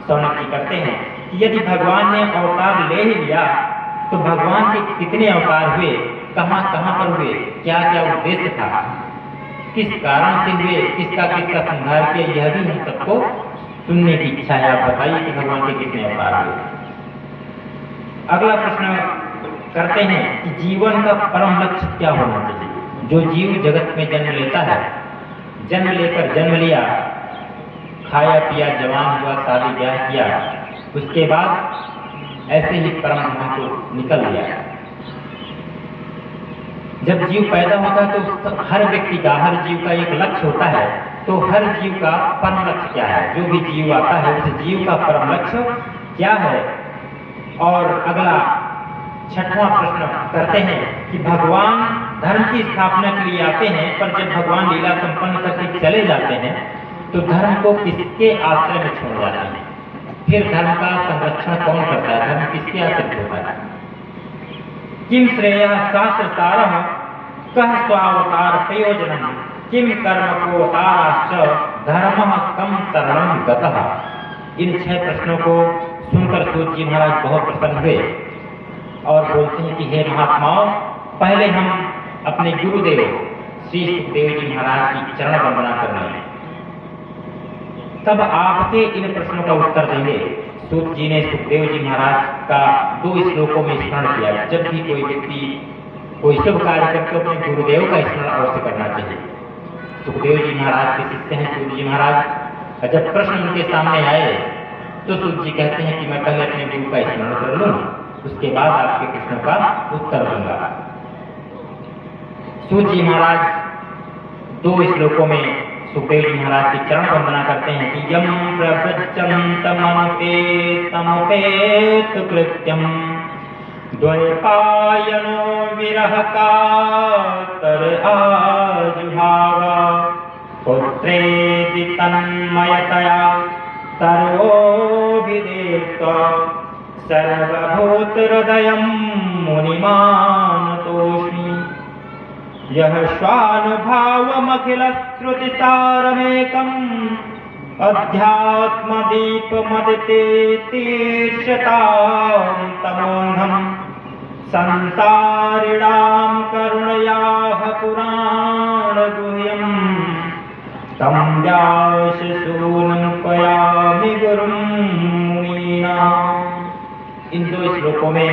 शौनक जी करते हैं कि यदि भगवान ने अवतार ले ही लिया तो भगवान के कितने अवतार हुए, कहाँ कहाँ पर हुए, क्या क्या उद्देश्य था, किस कारण से हुए, किसका किसका संहार किया, यह भी हम सबको सुनने की इच्छा है। आप बताइए कि भगवान के कितने अवतार हुए। अगला प्रश्न करते हैं कि जीवन का परम लक्ष्य क्या होना चाहिए? जो जीव जगत में जन्म लेता है, जन्म लेकर जन्म लिया, खाया पिया, जवान हुआ, शादी ब्याह किया, उसके बाद ऐसे ही परम धाम को निकल गया। जब जीव पैदा होता है तो हर व्यक्ति का, हर जीव का एक लक्ष्य होता है। तो हर जीव का परम लक्ष्य क्या है? जो भी जीव आता है उस जीव का परम लक्ष्य क्या है? और अगला छठवां प्रश्न करते हैं कि भगवान धर्म की स्थापना के लिए आते हैं, पर जब भगवान लीला संपन्न करके चले जाते हैं तो धर्म को किसके आश्रय में छोड़ जाते हैं? फिर धर्म का संरक्षण कौन करता है? धर्म किसके आश्रय होता है? किम श्रेय शास्त्र सारः कह स्वावतार प्रयोजनम किम कर्म को ताराश्च धर्म कम शरणं गतः। इन 6 प्रश्नों को सुनकर सूत जी महाराज बहुत प्रसन्न हुए और बोलते हैं कि हे महात्माओं, पहले हम अपने गुरुदेव श्री सुखदेव जी महाराज की चरण वंदना कर रहे हैं, तब आपके इन प्रश्नों का उत्तर देंगे। सूत जी ने सुखदेव जी महाराज का 2 श्लोकों में स्मरण किया। जब भी कोई व्यक्ति कोई शुभ कार्य करके अपने गुरुदेव का स्मरण अवश्य करना चाहिए। सुखदेव जी महाराज के शिष्य हैं सूत जी महाराज। जब प्रश्न उनके सामने आए तो सूत जी कहते हैं कि मैं पहले अपने गुरु का स्मरण कर लूं, उसके बाद आपके प्रश्नों का उत्तर दूंगा। सूत जी महाराज 2 श्लोकों में सुखदेव जी महाराज की चरण वंदना करते हैं कि यम प्रवचन्तमनुपेत कृत्यम द्वैपायनो विरह कातर आजुभाव पुत्रेति तन्मयतया सर्वोभिदेत सर्वभूतहृदयं मुनिमानतोऽस्मि यः स्वानुभावमखिलश्रुतिसारमेकम् अध्यात्मदीपमदितेतीर्षतां तमोऽन्धम् संसारिणां करुणयाः पुराणगुह्यम् तं व्याससूनुपयामि गुरुं मुनीनाम्। इन 2 श्लोकों में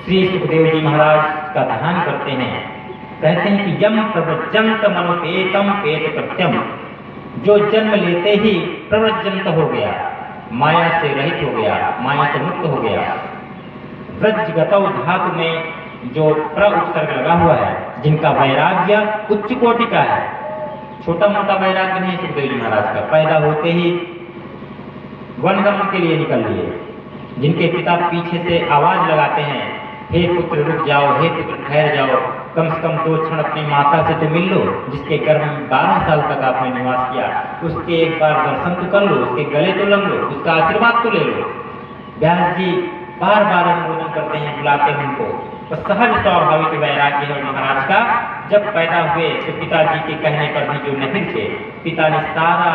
श्री सुखदेव जी महाराज का ध्यान करते हैं। कहते हैं कि यम प्रव्रजंत मनोपेतम पेत कृत्यम, जो जन्म लेते ही प्रव्रजंत हो गया, माया से रहित हो गया, माया से मुक्त हो गया। व्रजगतौ धातु में जो प्र उपसर्ग लगा हुआ है, जिनका वैराग्य उच्च कोटि का है, छोटा मोटा वैराग्य नहीं सुखदेव जी महाराज का। पैदा होते ही वनगमन के लिए निकल लिए, जिनके पिता पीछे से आवाज लगाते हैं, हे पुत्र रुक जाओ, हे पुत्र ठहर जाओ, कम से कम 2 क्षण अपनी माता से तो मिल लो, जिसके गर्भ में 12 साल तक आपने निवास किया, उसके एक बार दर्शन तो कर लो, उसके गले तो लग लो, उसका आशीर्वाद तो ले लो। व्यास जी बार बार अनुमोदन करते हैं, बुलाते हैं उनको। तो सहज स्वाभाविक वैराग्य है महाराज का। जब पैदा हुए तो पिताजी के कहने पर भी जो नहीं थे, पिता ने सारा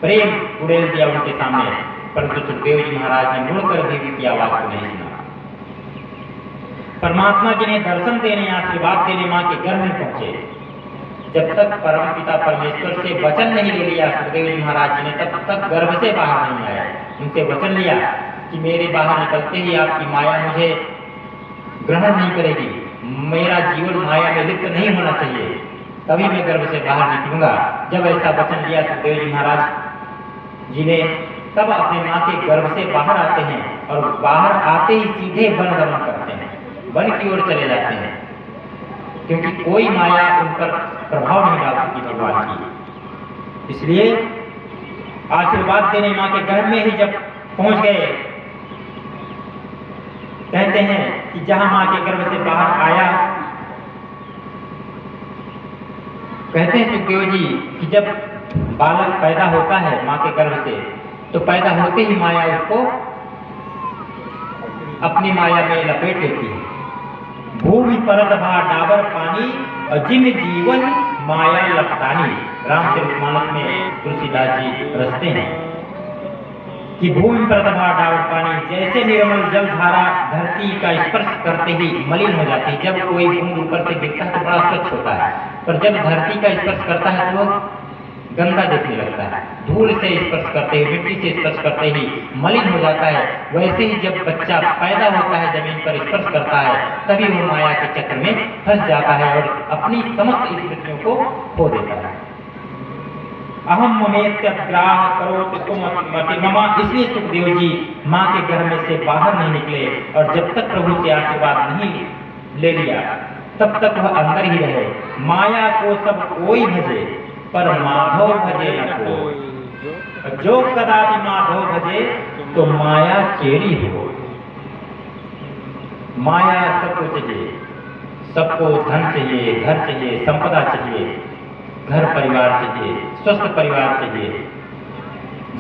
प्रेम उड़ेल दिया उनके सामने, परंतु सुखदेव जी महाराज ने मुड़कर भी उनकी आवाज को नहीं सुना। परमात्मा जी ने दर्शन देने, आशीर्वाद देने मां के गर्भ में पहुंचे। जब तक परमपिता परमेश्वर से वचन नहीं ले लिया सुखदेव जी महाराज जी ने, तब तक गर्भ से बाहर नहीं आया। उनसे वचन लिया कि मेरे बाहर निकलते ही आपकी माया मुझे ग्रहण नहीं करेगी, मेरा जीवन माया में लिप्त नहीं होना चाहिए, तभी मैं गर्भ से बाहर निकलूंगा। जब ऐसा वचन लिया सुखदेव जी महाराज जी ने, तब अपने मां के गर्भ से बाहर आते हैं और बाहर आते ही सीधे वन गमन करते हैं, वन की ओर चले जाते हैं, क्योंकि कोई माया उन पर प्रभाव नहीं डाल सकती भगवान की। इसलिए आशीर्वाद देने मां के गर्भ में ही जब पहुंच गए, कहते हैं कि जहां मां के गर्भ से बाहर आया कहते हैं सुखदेव जी कि जब बालक पैदा होता है माँ के गर्भ से, तो पैदा होते ही माया उसको अपनी माया में लपेट लेती है। भूमि परत भा डाबर पानी और जिम जीवन माया लपटानी। रामचरितमानस में तुलसीदास जी रचते हैं कि भूमि परत भा डाबर पानी, जैसे निर्मल जल धारा धरती का स्पर्श करते ही मलिन हो जाती है। जब कोई बूंद ऊपर से गिरता है तो बड़ा स्वच्छ होता है, पर जब धरती का स्पर्श करता है तो गंदा दिखने लगता है। धूल से स्पर्श करते ही, मिट्टी से स्पर्श करते ही मलिन हो जाता है। वैसे ही जब बच्चा पैदा होता है, जमीन पर स्पर्श करता है, तभी वो माया के चक्र में फंस जाता है और अपनी समस्त स्मृतियों को खो देता है। अहम ममेत्यग्राह करोति तुम ममा। इसलिए सुखदेव जी माँ के घर में से बाहर नहीं निकले, और जब तक प्रभु से आशीर्वाद नहीं ले लिया तब तक वह अंदर ही रहे। माया को सब कोई भजे पर माधव भजे न कोई, जो कदापि माधव भजे तो माया चेड़ी हो। माया सबको चाहिए, सबको धन चाहिए, घर चाहिए, संपदा चाहिए, घर परिवार चाहिए, स्वस्थ परिवार चाहिए,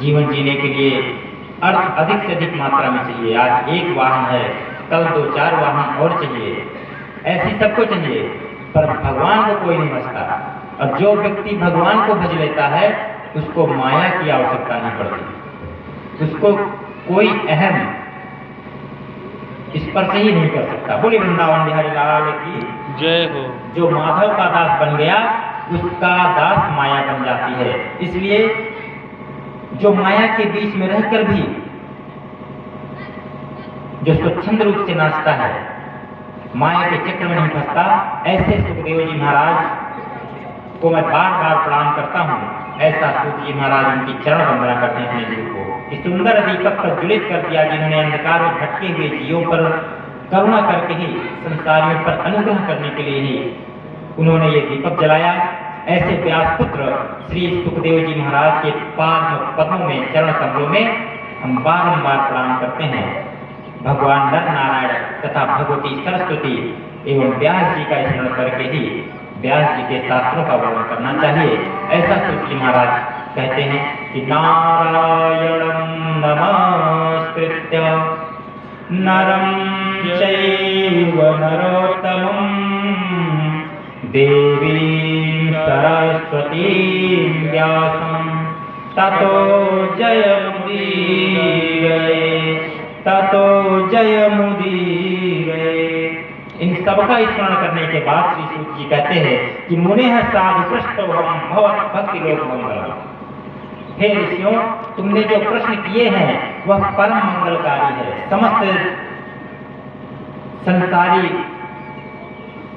जीवन जीने के लिए अर्थ अधिक से अधिक मात्रा में चाहिए। आज एक वाहन है, कल 2-4 वाहन और चाहिए, ऐसी सबको चाहिए, पर भगवान को कोई नहीं भजता। और जो व्यक्ति भगवान को भज लेता है उसको माया की आवश्यकता नहीं पड़ती, उसको कोई अहम स्पर्श ही नहीं कर सकता। बोले वृंदावन बिहारी लाल की जय हो। जो माधव का दास बन गया उसका दास माया बन जाती है। इसलिए जो माया के बीच में रहकर भी जो स्वच्छंद रूप से नाचता है, माया के चक्र में नहीं फंसता, ऐसे सुखदेव जी महाराज को मैं बार बार प्रणाम करता हूँ। ऐसा सूत जी महाराज उनकी चरण वंदना करते हैं अपने गुरु को। इस सुंदर दीपक पर ज्वलित कर दिया जिन्होंने अंधकार में भटके हुए जीवों पर करुणा करके ही संसारियों पर अनुग्रह करने के लिए ही उन्होंने ये दीपक जलाया। ऐसे व्यास पुत्र श्री सुखदेव जी महाराज के पाद पद्मों में, चरण कमलों में हम बारंबार प्रणाम करते हैं। भगवान नर नारायण तथा भगवती सरस्वती एवं व्यास जी का स्मरण करके ही व्यास जी के शास्त्रों का वर्णन करना चाहिए। ऐसा सूत जी महाराज कहते हैं कि नारायणं नमस्कृत्य नरं चैव नरोत्तमं देवीं सरस्वतीं व्यासं ततो जयमुदीरये। इन सबका स्मरण करने के बाद श्री सूत जी कहते हैं कि मुने साधु पृष्ठभम भवत भक्ति लोक मंगल। हे ऋषियों, तुमने जो प्रश्न किए हैं वह परम मंगलकारी है, समस्त संसारी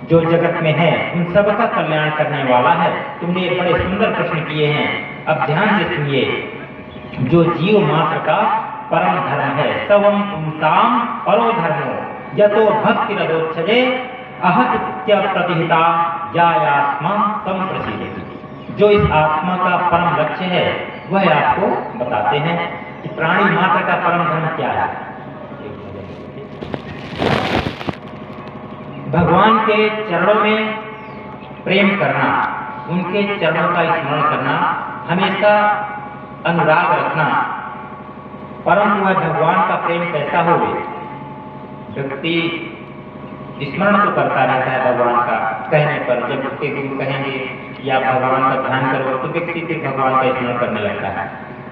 जो जगत में है उन सबका कल्याण करने वाला है। तुमने बड़े सुंदर प्रश्न किए हैं। अब ध्यान से सुनिए। जो जीव मात्र का परम धर्म है, सवम पुंसाम परो धर्मो यतो भक्ति रदोच्छजे अहत्य प्रतिहिता जायात्मा संप्रसिद्धि। जो इस आत्मा का परम लक्ष्य है वह आपको बताते हैं कि प्राणी मात्र का परम धर्म क्या है। भगवान के चरणों में प्रेम करना, उनके चरणों का स्मरण करना, हमेशा अनुराग रखना। परंतु वह भगवान का प्रेम कैसा हो? व्यक्ति स्मरण तो करता रहता है भगवान का कहने पर, जब उसके गुरु कहेंगे या भगवान का ध्यान करो तो व्यक्ति फिर भगवान का स्मरण करने लगता है।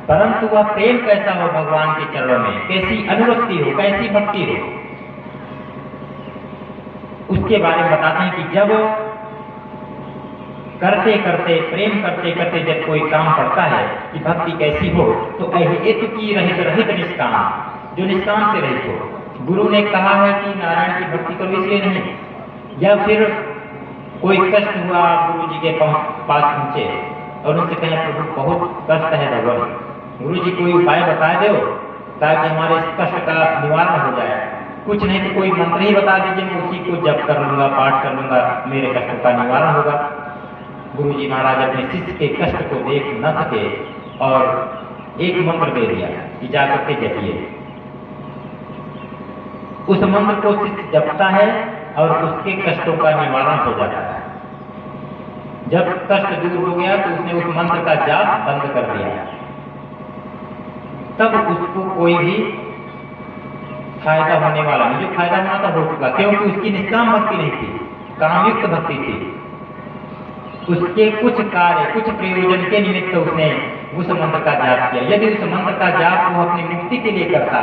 परंतु वह प्रेम कैसा हो भगवान के चरणों में, कैसी अनुरक्ति हो, कैसी भक्ति हो, उसके बारे में बताते हैं कि जब करते करते प्रेम करते करते जब कोई काम पड़ता है कि भक्ति कैसी हो, तो अहेतु की रहित रहित निष्काम, जो निष्काम से रहित हो। गुरु ने कहा है कि नारायण की भक्ति करो इसलिए नहीं, या फिर कोई कष्ट हुआ, गुरु जी के पास पहुंचे और उनसे कहें प्रभु बहुत कष्ट है भगवान, गुरु जी कोई उपाय बता दो ताकि हमारे इस कष्ट का निवारण हो जाए। कुछ नहीं तो कोई मंत्र ही बता दीजिए, मैं उसी को जप कर लूंगा, पाठ कर लूंगा, मेरे कष्ट का निवारण होगा। गुरु जी महाराज अपने शिष्य के कष्ट को देख न सके और एक मंत्र दे दिया कि जाकर के जपिए। उस मंत्र को शिष्य जपता है और उसके कष्टों का निवारण हो जाता है। जब कष्ट दूर हो गया तो उसने उस मंत्र का जाप बंद कर दिया। तब उसको कोई भी फायदा होने वाला नहीं, जो फायदा होना था हो चुका, क्योंकि उसकी निष्काम भक्ति नहीं थी, कामयुक्त भक्ति थी। उसके कुछ कार्य, कुछ प्रयोजन के निमित्त उसने उस मंत्र का जाप किया। यदि उस मंत्र का जाप वो अपनी मुक्ति के लिए करता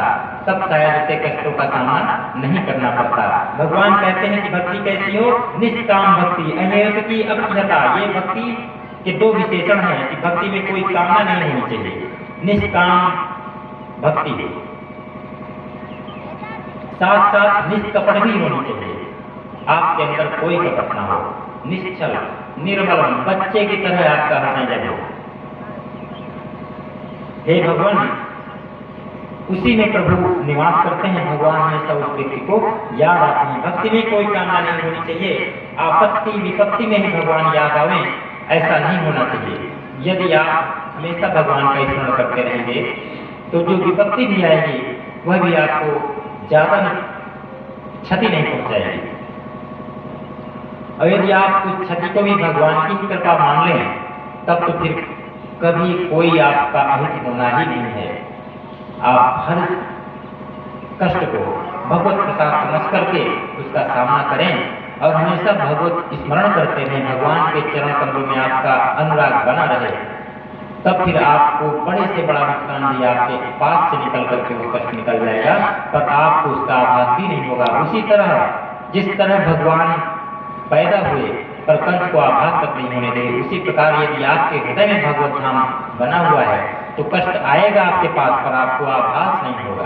तब शायद उसे कष्टों का सामना नहीं करना पड़ता। भगवान कहते हैं कि भक्ति कैसी हो? निष्काम भक्ति, अहेतु की अर्थता। ये भक्ति के दो विशेषण हैं कि भक्ति में कोई कामना नहीं होनी चाहिए, निष्काम भक्ति है, साथ साथ निष्कपट भी होनी चाहिए। आपके अंदर कोई कपट ना हो, निश्चल निर्मल बच्चे की तरह आपका हृदय जगे। हे भगवान, उसी में प्रभु निवास करते हैं। भगवान हमेशा उस व्यक्ति को याद आते हैं। भक्ति में कोई कामना नहीं होनी चाहिए। आपत्ति विपत्ति में ही भगवान याद आवे, ऐसा नहीं होना चाहिए। यदि आप हमेशा भगवान का स्मरण करते रहेंगे तो जो विपत्ति भी आएगी वह भी आपको ज्यादा क्षति नहीं पहुंचाएगी। और यदि आप उस क्षति को भी भगवान की कृपा मान लें तब तो फिर कभी कोई आपका अहित होना ही नहीं है। आप हर कष्ट को भगवत प्रसाद समझ करके उसका सामना करें और हमेशा भगवत स्मरण करते रहें। भगवान के चरण कमलों में आपका अनुराग बना रहे, तब फिर आपको बड़े से बड़ा नुकसान भी आपके पास से निकल करके वो कष्ट निकल जाएगा, पर आपको उसका आभास भी नहीं होगा। उसी तरह जिस तरह भगवान पैदा हुए पर कंस को आभास तक नहीं होने देंगे, उसी प्रकार यदि आपके हृदय में भगवत धाम बना हुआ है तो कष्ट आएगा आपके पास पर आपको आभास नहीं होगा।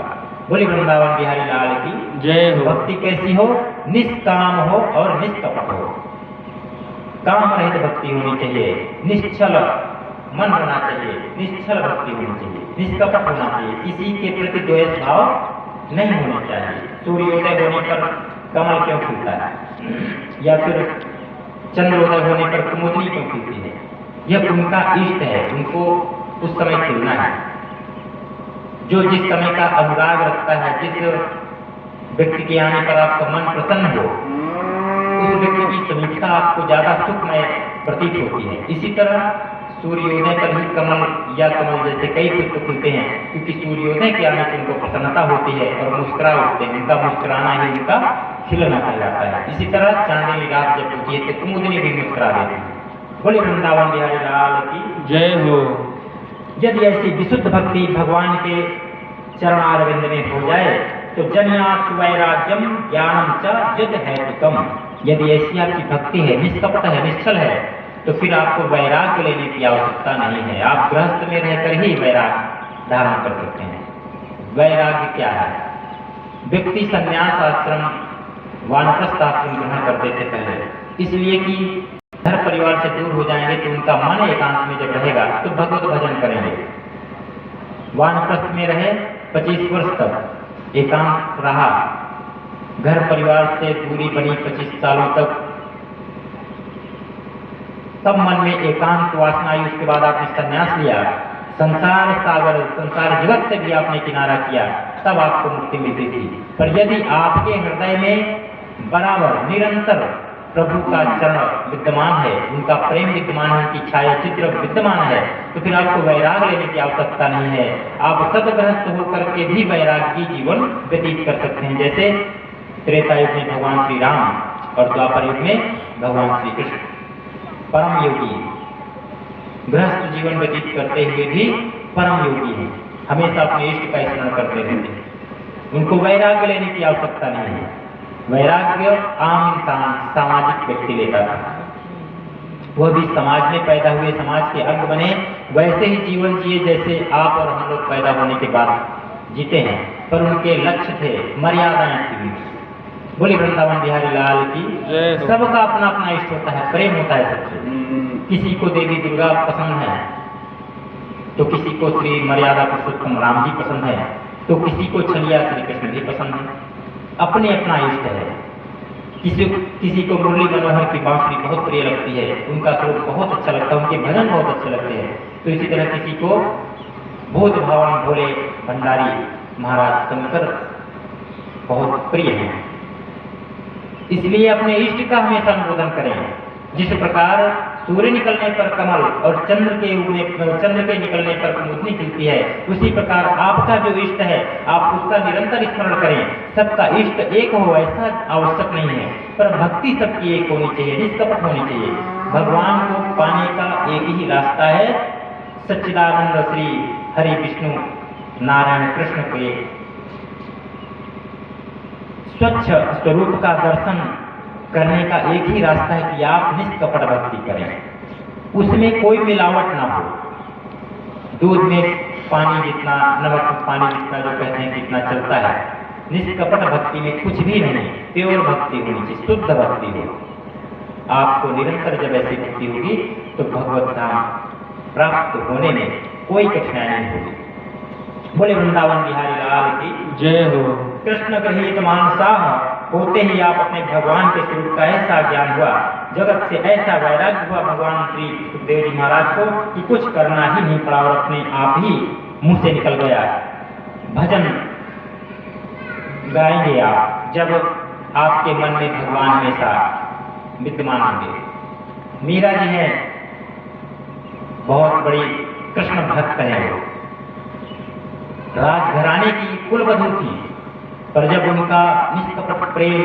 बोली वृंदावन बिहारी लाल की जय हो। भक्ति कैसी हो? निष्काम हो और निष्कपट हो। काम रहित भक्ति होनी चाहिए, निश्चल मन होना चाहिए, निश्चल भक्ति होनी चाहिए, निष्कपट होना चाहिए, किसी के प्रति द्वेष भाव नहीं होना चाहिए। सूर्योदय होने पर कमल क्यों खिलता है, या फिर चंद्रोदय होने पर कुमुदनी क्यों खिलती है? यह उनका इष्ट है, उनको उस समय खिलना है। जो जिस समय का अनुराग रखता है, जिस व्यक्ति के आने पर आपका मन प्रसन्न हो, उस व्यक्ति की समीपता आपको ज्यादा सुखमय प्रतीत होती है। इसी तरह सूर्योदय पर ही कमल या कमल जैसे कई पुष्प खुलते हैं, क्योंकि सूर्योदय के आने से उनको प्रसन्नता होती है और मुस्कुरा उठते हैं। उनका मुस्कुराना ही उनका खिलना कहलाता है। इसी तरह चांदनी रात जब होती है तो कुमुदनी भी मुस्कुरा देती है। बोले वृंदावन बिहारी लाल की जय हो। यदि ऐसी विशुद्ध भक्ति भगवान के चरणारविंद में हो जाए तो जन्यात् वैराग्यम ज्ञानम च यद हेतुकम। यदि ऐसी आपकी भक्ति है, निष्कपट है, निश्चल है, तो फिर आपको वैराग्य लेने की आवश्यकता नहीं है। आप गृहस्थ में रहकर ही वैराग्य धारण कर सकते हैं। वैराग्य क्या है? व्यक्ति संन्यास आश्रम, वानप्रस्थ आश्रम ग्रहण करते थे पहले, इसलिए कि घर परिवार से दूर हो जाएंगे तो उनका मन एकांत में जब रहेगा तो भगवत भजन करेंगे। वानप्रस्थ में रहे 25 वर्ष तक एकांत रहा, घर परिवार से दूरी बनी 25 सालों तक, तब मन में एकांत वासना आई। उसके बाद आपने संन्यास लिया, संसार सागर, संसार जगत से भी आपने किनारा किया, तब आपको मुक्ति मिलती थी। पर यदि आपके हृदय में बराबर निरंतर प्रभु का चरण विद्यमान है, उनका प्रेम विद्यमान है, उनकी छाया चित्र विद्यमान है, तो फिर आपको वैराग लेने की आवश्यकता नहीं है। आप सतगृहस्थ होकर के भी वैरागी जीवन व्यतीत कर सकते हैं। जैसे त्रेता युग में भगवान श्री राम और द्वापर युग में भगवान श्री कृष्ण परम योगी, गृहस्थ जीवन व्यतीत करते हुए भी परम योगी हैं, हमेशा अपने इष्ट का स्मरण करते रहते हैं। उनको वैराग्य लेने की आवश्यकता नहीं है। वैराग्य आम इंसान, सामाजिक व्यक्ति लेता था। वह भी समाज में पैदा हुए, समाज के अंग बने, वैसे ही जीवन जिए जैसे आप और हम लोग पैदा होने के बाद जीते हैं, पर उनके लक्ष्य थे, मर्यादाएं थी। बोली वृंदावन बिहारी लाल की जय हो। सबका अपना अपना इष्ट होता है, प्रेम होता है सबसे। किसी को देवी दुर्गा पसंद है तो किसी को श्री मर्यादा पुरुषोत्तम राम जी पसंद है, तो किसी को छलिया श्री कृष्ण जी पसंद है। अपने अपना इष्ट है। किसी को मुरली मनोहर की बांसुरी बहुत प्रिय लगती है, उनका स्वरूप बहुत अच्छा लगता है, उनके भजन बहुत अच्छे लगते हैं। तो इसी तरह किसी को बोध भवन भोले भंडारी महाराज शंकर बहुत प्रिय हैं। इसलिए अपने इष्ट का हमेशा अनुमोदन करें। जिस प्रकार सूर्य निकलने पर कमल और चंद्र के निकलने पर कुमुदनी खिलती है, उसी प्रकार आपका जो इष्ट है आप उसका निरंतर स्मरण करें। सबका इष्ट एक हो ऐसा आवश्यक नहीं है, पर भक्ति सबकी एक होनी चाहिए, निष्कपट होनी चाहिए। भगवान को पाने का एक ही रास्ता है, सच्चिदानंद श्री हरि विष्णु नारायण कृष्ण के स्वच्छ स्वरूप का दर्शन करने का एक ही रास्ता है कि आप निष्कपट भक्ति करें। उसमें कोई मिलावट ना हो। दूध में पानी जितना, नमक में पानी जितना जो कहते हैं कितना चलता है, निष्कपट भक्ति में कुछ भी नहीं, प्योर भक्ति होनी चाहिए, शुद्ध भक्ति हो। आपको निरंतर जब ऐसी भक्ति होगी तो भगवत धाम प्राप्त होने में कोई कठिनाई नहीं होगी। बोले वृंदावन बिहारी लाल की जय हो। कृष्ण गृहीत मानसाह होते ही आप अपने भगवान के स्वरूप का ऐसा ज्ञान हुआ, जगत से ऐसा वैराग्य हुआ भगवान श्री सुखदेव जी महाराज को कि कुछ करना ही नहीं पड़ा और अपने आप ही मुंह से निकल गया। भजन गाएंगे आप जब आपके मन में भगवान हमेशा विद्यमान होंगे। मीरा जी हैं, बहुत बड़ी कृष्ण भक्त है, वो राजघराने की कुलवधू थी, पर जब उनका निष्कपट प्रेम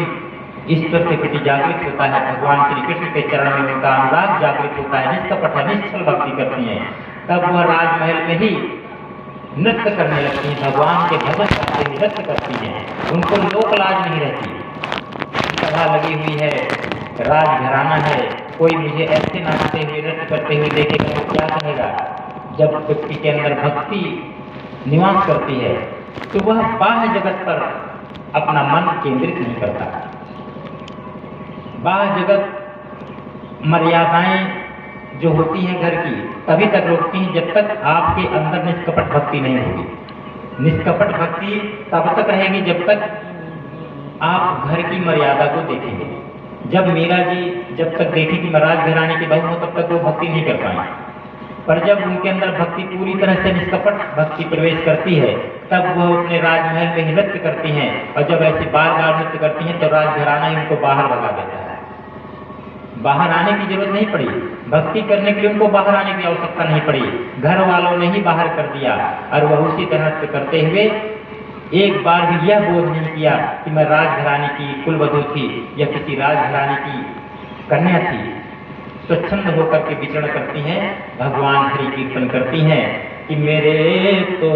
ईश्वर के प्रति जागृत होता है, भगवान श्री कृष्ण के चरण में उनका अनुराग जागृत होता है, निष्कपट है, निश्चल भक्ति करती हैं, तब वह राजमहल में ही नृत्य करने लगती हैं, भगवान के भजन करते हुए नृत्य करती हैं, उनको लोक लाज नहीं रहती। सभा लगी हुई है, राजघराना है, कोई मुझे ऐसे नाचते हुए नृत्य करते हुए देखेगा तो क्या कहेगा। जब व्यक्ति के अंदर भक्ति निवास करती है तो वह बाह्य जगत पर अपना मन केंद्रित नहीं करता। बाह्य जगत मर्यादाएं जो होती हैं घर की तभी तक रोकती हैं जब तक आपके अंदर निष्कपट भक्ति नहीं होगी। निष्कपट भक्ति तब तक रहेगी जब तक आप घर की मर्यादा को देखेंगे। जब मीरा जी जब तक देखी कि महाराज घराने की बहू हो तब तक वो भक्ति नहीं कर पाए, पर जब उनके अंदर भक्ति पूरी तरह से निष्कपट भक्ति प्रवेश करती है तब वह अपने राजमहल में ही नृत्य करती हैं, और जब ऐसे बार बार नृत्य करती हैं तो राजघराना ही उनको बाहर भगा देता है। बाहर आने की जरूरत नहीं पड़ी, भक्ति करने के लिए उनको बाहर आने की आवश्यकता नहीं पड़ी, घर वालों ने ही बाहर कर दिया। और वह उसी तरह से करते हुए एक बार भी यह बोध नहीं किया कि मैं राजघराने की कुलवधू थी या किसी राजघराने की कन्या थी। स्वच्छंद होकर के विचरण करती हैं, भगवान हरि कीर्तन करती हैं कि मेरे तो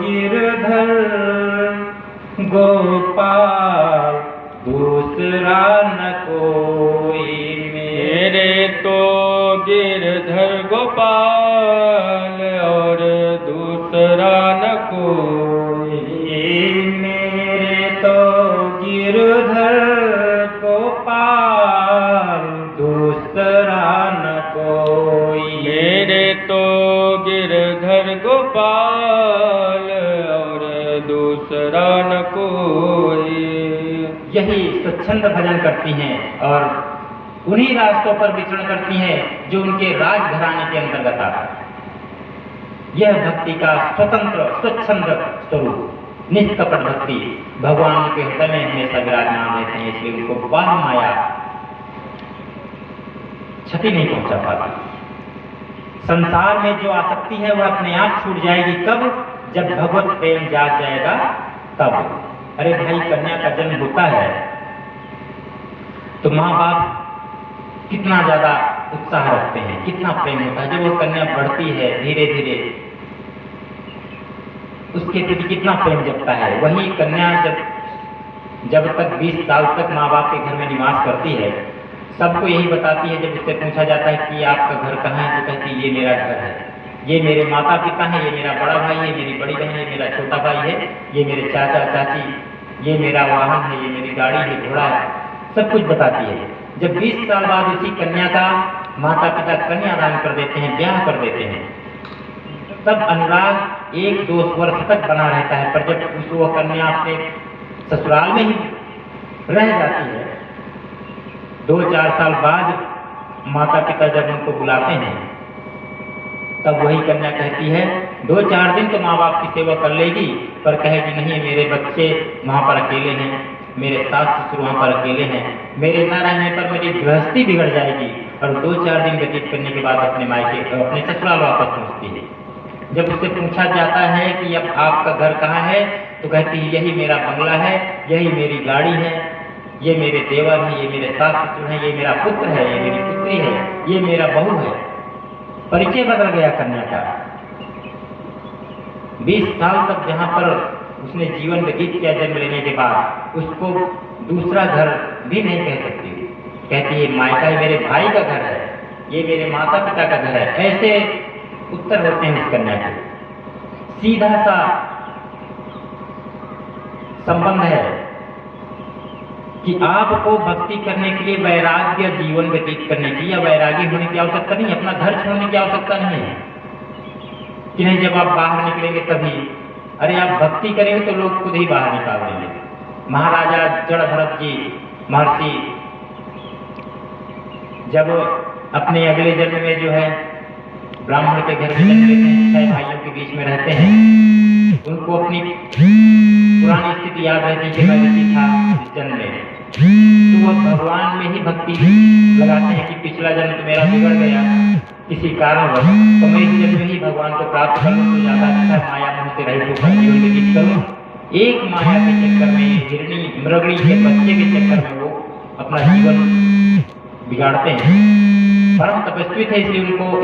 गिरधर गोपाल दूसरा न कोई, मेरे तो गिरधर गोपाल और दूसरा न कोई, मेरे तो गिरधर गोपाल दूसरा न कोई, मेरे तो गिरधर गोपाल और दूसरा न कोई। यही स्वच्छंद भजन करती हैं और उन्हीं रास्तों पर विचरण करती हैं जो उनके राजघराने के अंतर्गत आता है। यह भक्ति का स्वतंत्र स्वच्छंद स्वरूप, निष्कपट भक्ति भगवान के हृदय में हमेशा विराजमान रहते हैं, इसलिए उनको बाह्य माया क्षति नहीं पहुंचा पाती। संसार में जो आसक्ति है वह अपने आप छूट जाएगी। कब? जब भगवत प्रेम जाग जाएगा तब। अरे भाई, कन्या का जन्म होता है तो माँ बाप कितना ज्यादा उत्साह रखते हैं, कितना प्रेम होता है। जब वो कन्या बढ़ती है धीरे धीरे उसके प्रति कितना प्रेम जगता है। वही कन्या जब तक 20 साल तक माँ बाप के घर में निवास करती है, सबको यही बताती है। जब उससे पूछा जाता है कि आपका घर कहाँ है, तो कहती है ये मेरा घर है, ये मेरे माता पिता हैं, ये मेरा बड़ा भाई है, मेरी बड़ी बहन है, मेरा छोटा भाई है, ये मेरे चाचा चाची, ये मेरा वाहन है, ये मेरी गाड़ी है, घोड़ा है, सब कुछ बताती है। जब 20 साल बाद उसी कन्या का माता पिता कन्यादान कर देते हैं, ब्याह कर देते हैं, तब अनुराग 1-2 वर्ष तक बना रहता है। पर जब वो कन्या अपने ससुराल में ही रह जाती है, 2-4 साल बाद माता पिता जब उनको बुलाते हैं तब वही कन्या कहती है 2-4 दिन तो माँ बाप की सेवा कर लेगी, पर कहेगी नहीं मेरे बच्चे वहाँ पर अकेले हैं, मेरे सास ससुर वहाँ पर अकेले हैं, मेरे न रहने पर मेरी गृहस्थी बिगड़ जाएगी और 2-4 दिन व्यतीत करने के बाद अपने मायके अपने ससुराल वापस पहुँचती है। जब उससे पूछा जाता है कि अब आपका घर कहाँ है, तो कहती है यही मेरा बंगला है, यही मेरी गाड़ी है, ये मेरे देवर हैं, ये मेरे सास ससुर हैं, ये मेरा पुत्र है, ये मेरी पुत्री है, ये मेरा बहू है। परिचय बदल गया कन्या का। 20 साल तक जहाँ पर उसने जीवन व्यतीत किया जन्म लेने के बाद, उसको दूसरा घर भी नहीं कह सकती। कहती है मायका ये मेरे भाई का घर है, ये मेरे माता पिता का घर है। ऐसे उत्तर होते हैं इस कन्या के। सीधा सा संबंध है कि आपको भक्ति करने के लिए वैराग्य जीवन व्यतीत करने की या वैरागी होने की आवश्यकता नहीं, अपना घर छोड़ने की आवश्यकता नहीं है कि नहीं जब आप बाहर निकलेंगे तभी। अरे आप भक्ति करेंगे तो लोग खुद ही बाहर निकाल देंगे। महाराजा जड़ भरत जी महर्षि जब अपने अगले जन्म में जो है ब्राह्मण के घर में जन्म लेते हैं, 6 भाइयों के बीच में रहते हैं, उनको अपनी पुरानी स्थिति याद रहती है कि मैं ऋषि था इस जन्म में, तो वह भगवान में ही भक्ति लगाते हैं कि पिछला जन्म तो मेरा बिगड़ गया किसी कारणवश, तो मैं इस जन्म में ही भगवान को प्राप्त करूँ तो ज़्यादा अच्छा माया मोह से रहित होकर जीवन व्यतीत करूँ। एक माया के चक्कर में, हिरणी मृगणी के बच्चे के चक्कर में वो अपना जीवन बिगाड़ते हैं। परम तपस्वी थे इसलिए उनको